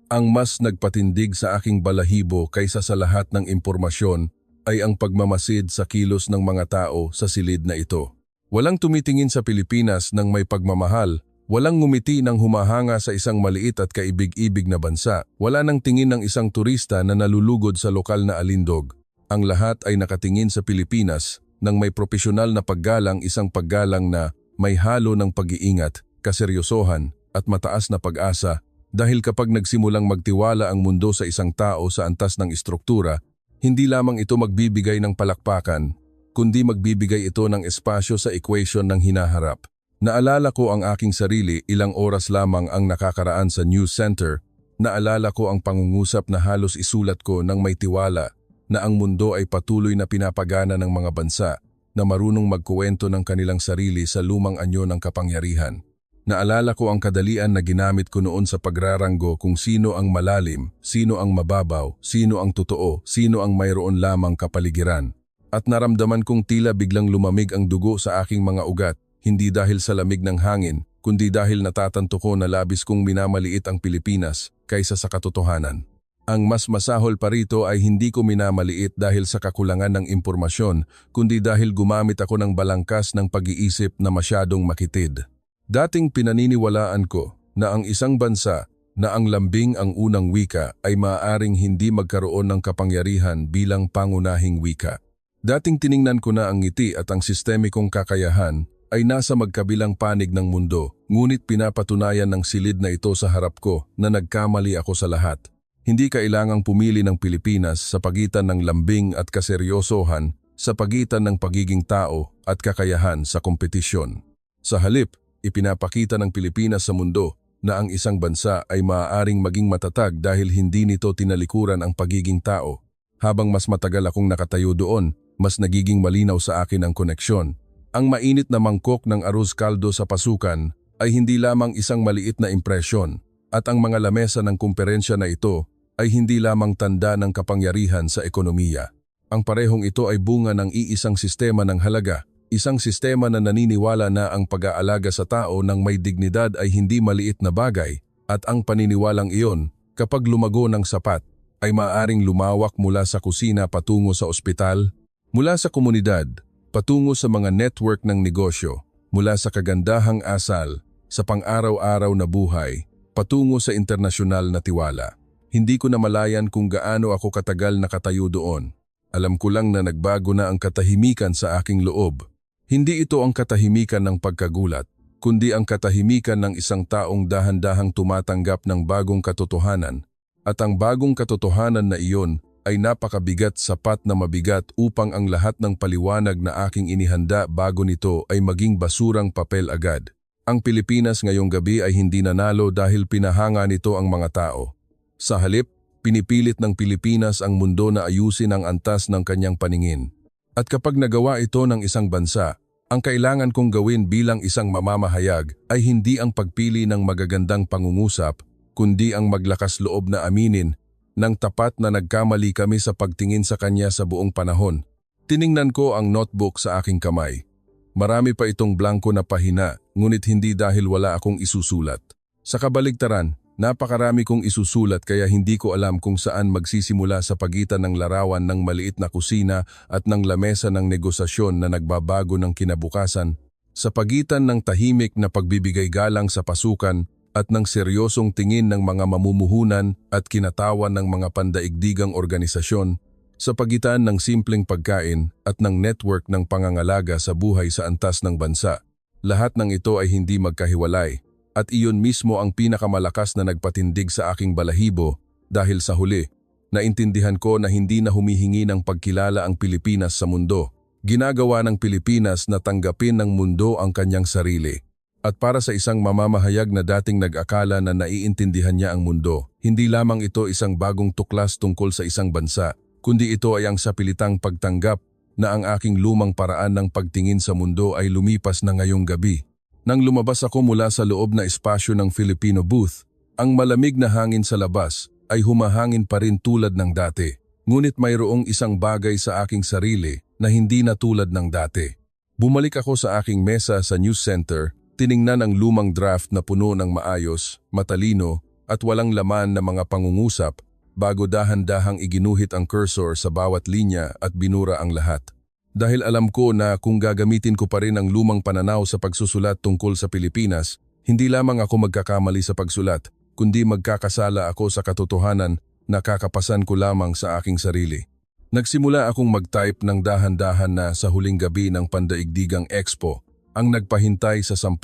Ang mas nagpatindig sa aking balahibo kaysa sa lahat ng impormasyon ay ang pagmamasid sa kilos ng mga tao sa silid na ito. Walang tumitingin sa Pilipinas ng may pagmamahal, walang ngumiti ng humahanga sa isang maliit at kaibig-ibig na bansa, wala nang tingin ng isang turista na nalulugod sa lokal na alindog. Ang lahat ay nakatingin sa Pilipinas ng may propesyonal na paggalang, isang paggalang na may halo ng pag-iingat, kaseryosohan at mataas na pag-asa dahil kapag nagsimulang magtiwala ang mundo sa isang tao sa antas ng istruktura, hindi lamang ito magbibigay ng palakpakan, kundi magbibigay ito ng espasyo sa equation ng hinaharap. Naalala ko ang aking sarili, ilang oras lamang ang nakakaraan sa news center, naalala ko ang pangungusap na halos isulat ko ng may tiwala na ang mundo ay patuloy na pinapagana ng mga bansa na marunong magkuwento ng kanilang sarili sa lumang anyo ng kapangyarihan. Naalala ko ang kadalian na ginamit ko noon sa pagraranggo kung sino ang malalim, sino ang mababaw, sino ang totoo, sino ang mayroon lamang kapaligiran. At naramdaman kong tila biglang lumamig ang dugo sa aking mga ugat, hindi dahil sa lamig ng hangin, kundi dahil natatanto ko na labis kong minamaliit ang Pilipinas kaysa sa katotohanan. Ang mas masahol pa rito ay hindi ko minamaliit dahil sa kakulangan ng impormasyon, kundi dahil gumamit ako ng balangkas ng pag-iisip na masyadong makitid. Dating pinaniniwalaan ko na ang isang bansa na ang lambing ang unang wika ay maaaring hindi magkaroon ng kapangyarihan bilang pangunahing wika. Dating tiningnan ko na ang ngiti at ang sistemikong kakayahan ay nasa magkabilang panig ng mundo, ngunit pinapatunayan ng silid na ito sa harap ko na nagkamali ako sa lahat. Hindi kailangang pumili ng Pilipinas sa pagitan ng lambing at kaseryosohan, sa pagitan ng pagiging tao at kakayahan sa kompetisyon. Sa halip, ipinapakita ng Pilipinas sa mundo na ang isang bansa ay maaaring maging matatag dahil hindi nito tinalikuran ang pagiging tao. Habang mas matagal akong nakatayo doon, mas nagiging malinaw sa akin ang koneksyon. Ang mainit na mangkok ng arroz caldo sa pasukan ay hindi lamang isang maliit na impresyon, at ang mga lamesa ng kumperensya na ito ay hindi lamang tanda ng kapangyarihan sa ekonomiya. Ang parehong ito ay bunga ng iisang sistema ng halaga. Isang sistema na naniniwala na ang pag-aalaga sa tao ng may dignidad ay hindi maliit na bagay at ang paniniwalang iyon, kapag lumago ng sapat, ay maaaring lumawak mula sa kusina patungo sa ospital, mula sa komunidad, patungo sa mga network ng negosyo, mula sa kagandahang asal, sa pang-araw-araw na buhay, patungo sa internasyonal na tiwala. Hindi ko namalayan kung gaano ako katagal nakatayo doon. Alam ko lang na nagbago na ang katahimikan sa aking loob. Hindi ito ang katahimikan ng pagkagulat, kundi ang katahimikan ng isang taong dahan-dahang tumatanggap ng bagong katotohanan, at ang bagong katotohanan na iyon ay napakabigat, sapat na mabigat upang ang lahat ng paliwanag na aking inihanda bago nito ay maging basurang papel agad. Ang Pilipinas ngayong gabi ay hindi nanalo dahil pinahanga nito ang mga tao. Sa halip, pinipilit ng Pilipinas ang mundo na ayusin ang antas ng kanyang paningin. At kapag nagawa ito ng isang bansa, ang kailangan kong gawin bilang isang mamamahayag ay hindi ang pagpili ng magagandang pangungusap, kundi ang maglakas loob na aminin ng tapat na nagkamali kami sa pagtingin sa kanya sa buong panahon. Tiningnan ko ang notebook sa aking kamay. Marami pa itong blanko na pahina, ngunit hindi dahil wala akong isusulat. Sa kabaligtaran, napakarami kong isusulat kaya hindi ko alam kung saan magsisimula sa pagitan ng larawan ng maliit na kusina at ng lamesa ng negosasyon na nagbabago ng kinabukasan, sa pagitan ng tahimik na pagbibigay galang sa pasukan at ng seryosong tingin ng mga mamumuhunan at kinatawan ng mga pandaigdigang organisasyon, sa pagitan ng simpleng pagkain at ng network ng pangangalaga sa buhay sa antas ng bansa. Lahat ng ito ay hindi magkahiwalay. At iyon mismo ang pinakamalakas na nagpatindig sa aking balahibo dahil sa huli, naintindihan ko na hindi na humihingi ng pagkilala ang Pilipinas sa mundo. Ginagawa ng Pilipinas na tanggapin ng mundo ang kanyang sarili. At para sa isang mamamahayag na dating nag-akala na naiintindihan niya ang mundo, hindi lamang ito isang bagong tuklas tungkol sa isang bansa, kundi ito ay ang sapilitang pagtanggap na ang aking lumang paraan ng pagtingin sa mundo ay lumipas na ngayong gabi. Nang lumabas ako mula sa loob na espasyo ng Filipino booth, ang malamig na hangin sa labas ay humahangin pa rin tulad ng dati. Ngunit mayroong isang bagay sa aking sarili na hindi na tulad ng dati. Bumalik ako sa aking mesa sa news center, tiningnan ang lumang draft na puno ng maayos, matalino at walang laman na mga pangungusap bago dahan-dahang iginuhit ang cursor sa bawat linya at binura ang lahat. Dahil alam ko na kung gagamitin ko pa rin ang lumang pananaw sa pagsusulat tungkol sa Pilipinas, hindi lamang ako magkakamali sa pagsulat, kundi magkakasala ako sa katotohanan na kakapasan ko lamang sa aking sarili. Nagsimula akong mag-type ng dahan-dahan na sa huling gabi ng Pandaigdigang Expo, ang nagpahintay sa 10,000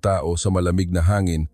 tao sa malamig na hangin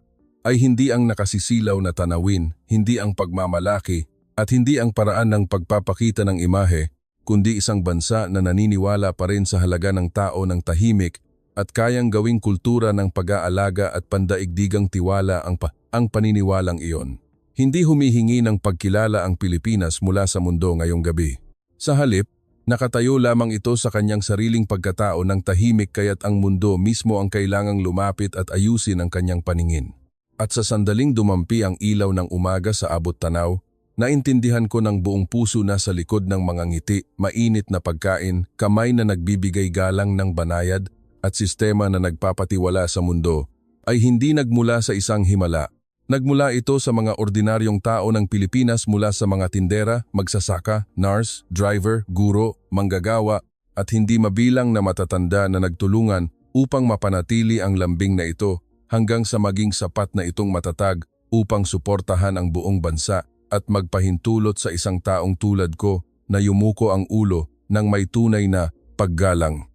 ay hindi ang nakasisilaw na tanawin, hindi ang pagmamalaki, at hindi ang paraan ng pagpapakita ng imahe, kundi isang bansa na naniniwala pa rin sa halaga ng tao ng tahimik at kayang gawing kultura ng pag-aalaga at pandaigdigang tiwala ang paniniwalang iyon. Hindi humihingi ng pagkilala ang Pilipinas mula sa mundo ngayong gabi. Sa halip, nakatayo lamang ito sa kanyang sariling pagkatao ng tahimik kaya't ang mundo mismo ang kailangang lumapit at ayusin ang kanyang paningin. At sa sandaling dumampi ang ilaw ng umaga sa abot tanaw, naintindihan ko ng buong puso na sa likod ng mga ngiti, mainit na pagkain, kamay na nagbibigay galang ng banayad at sistema na nagpapatiwala sa mundo, ay hindi nagmula sa isang himala. Nagmula ito sa mga ordinaryong tao ng Pilipinas mula sa mga tindera, magsasaka, nurse, driver, guro, manggagawa at hindi mabilang na matatanda na nagtulungan upang mapanatili ang lambing na ito hanggang sa maging sapat na itong matatag upang suportahan ang buong bansa at magpahintulot sa isang taong tulad ko na yumuko ang ulo ng may tunay na paggalang.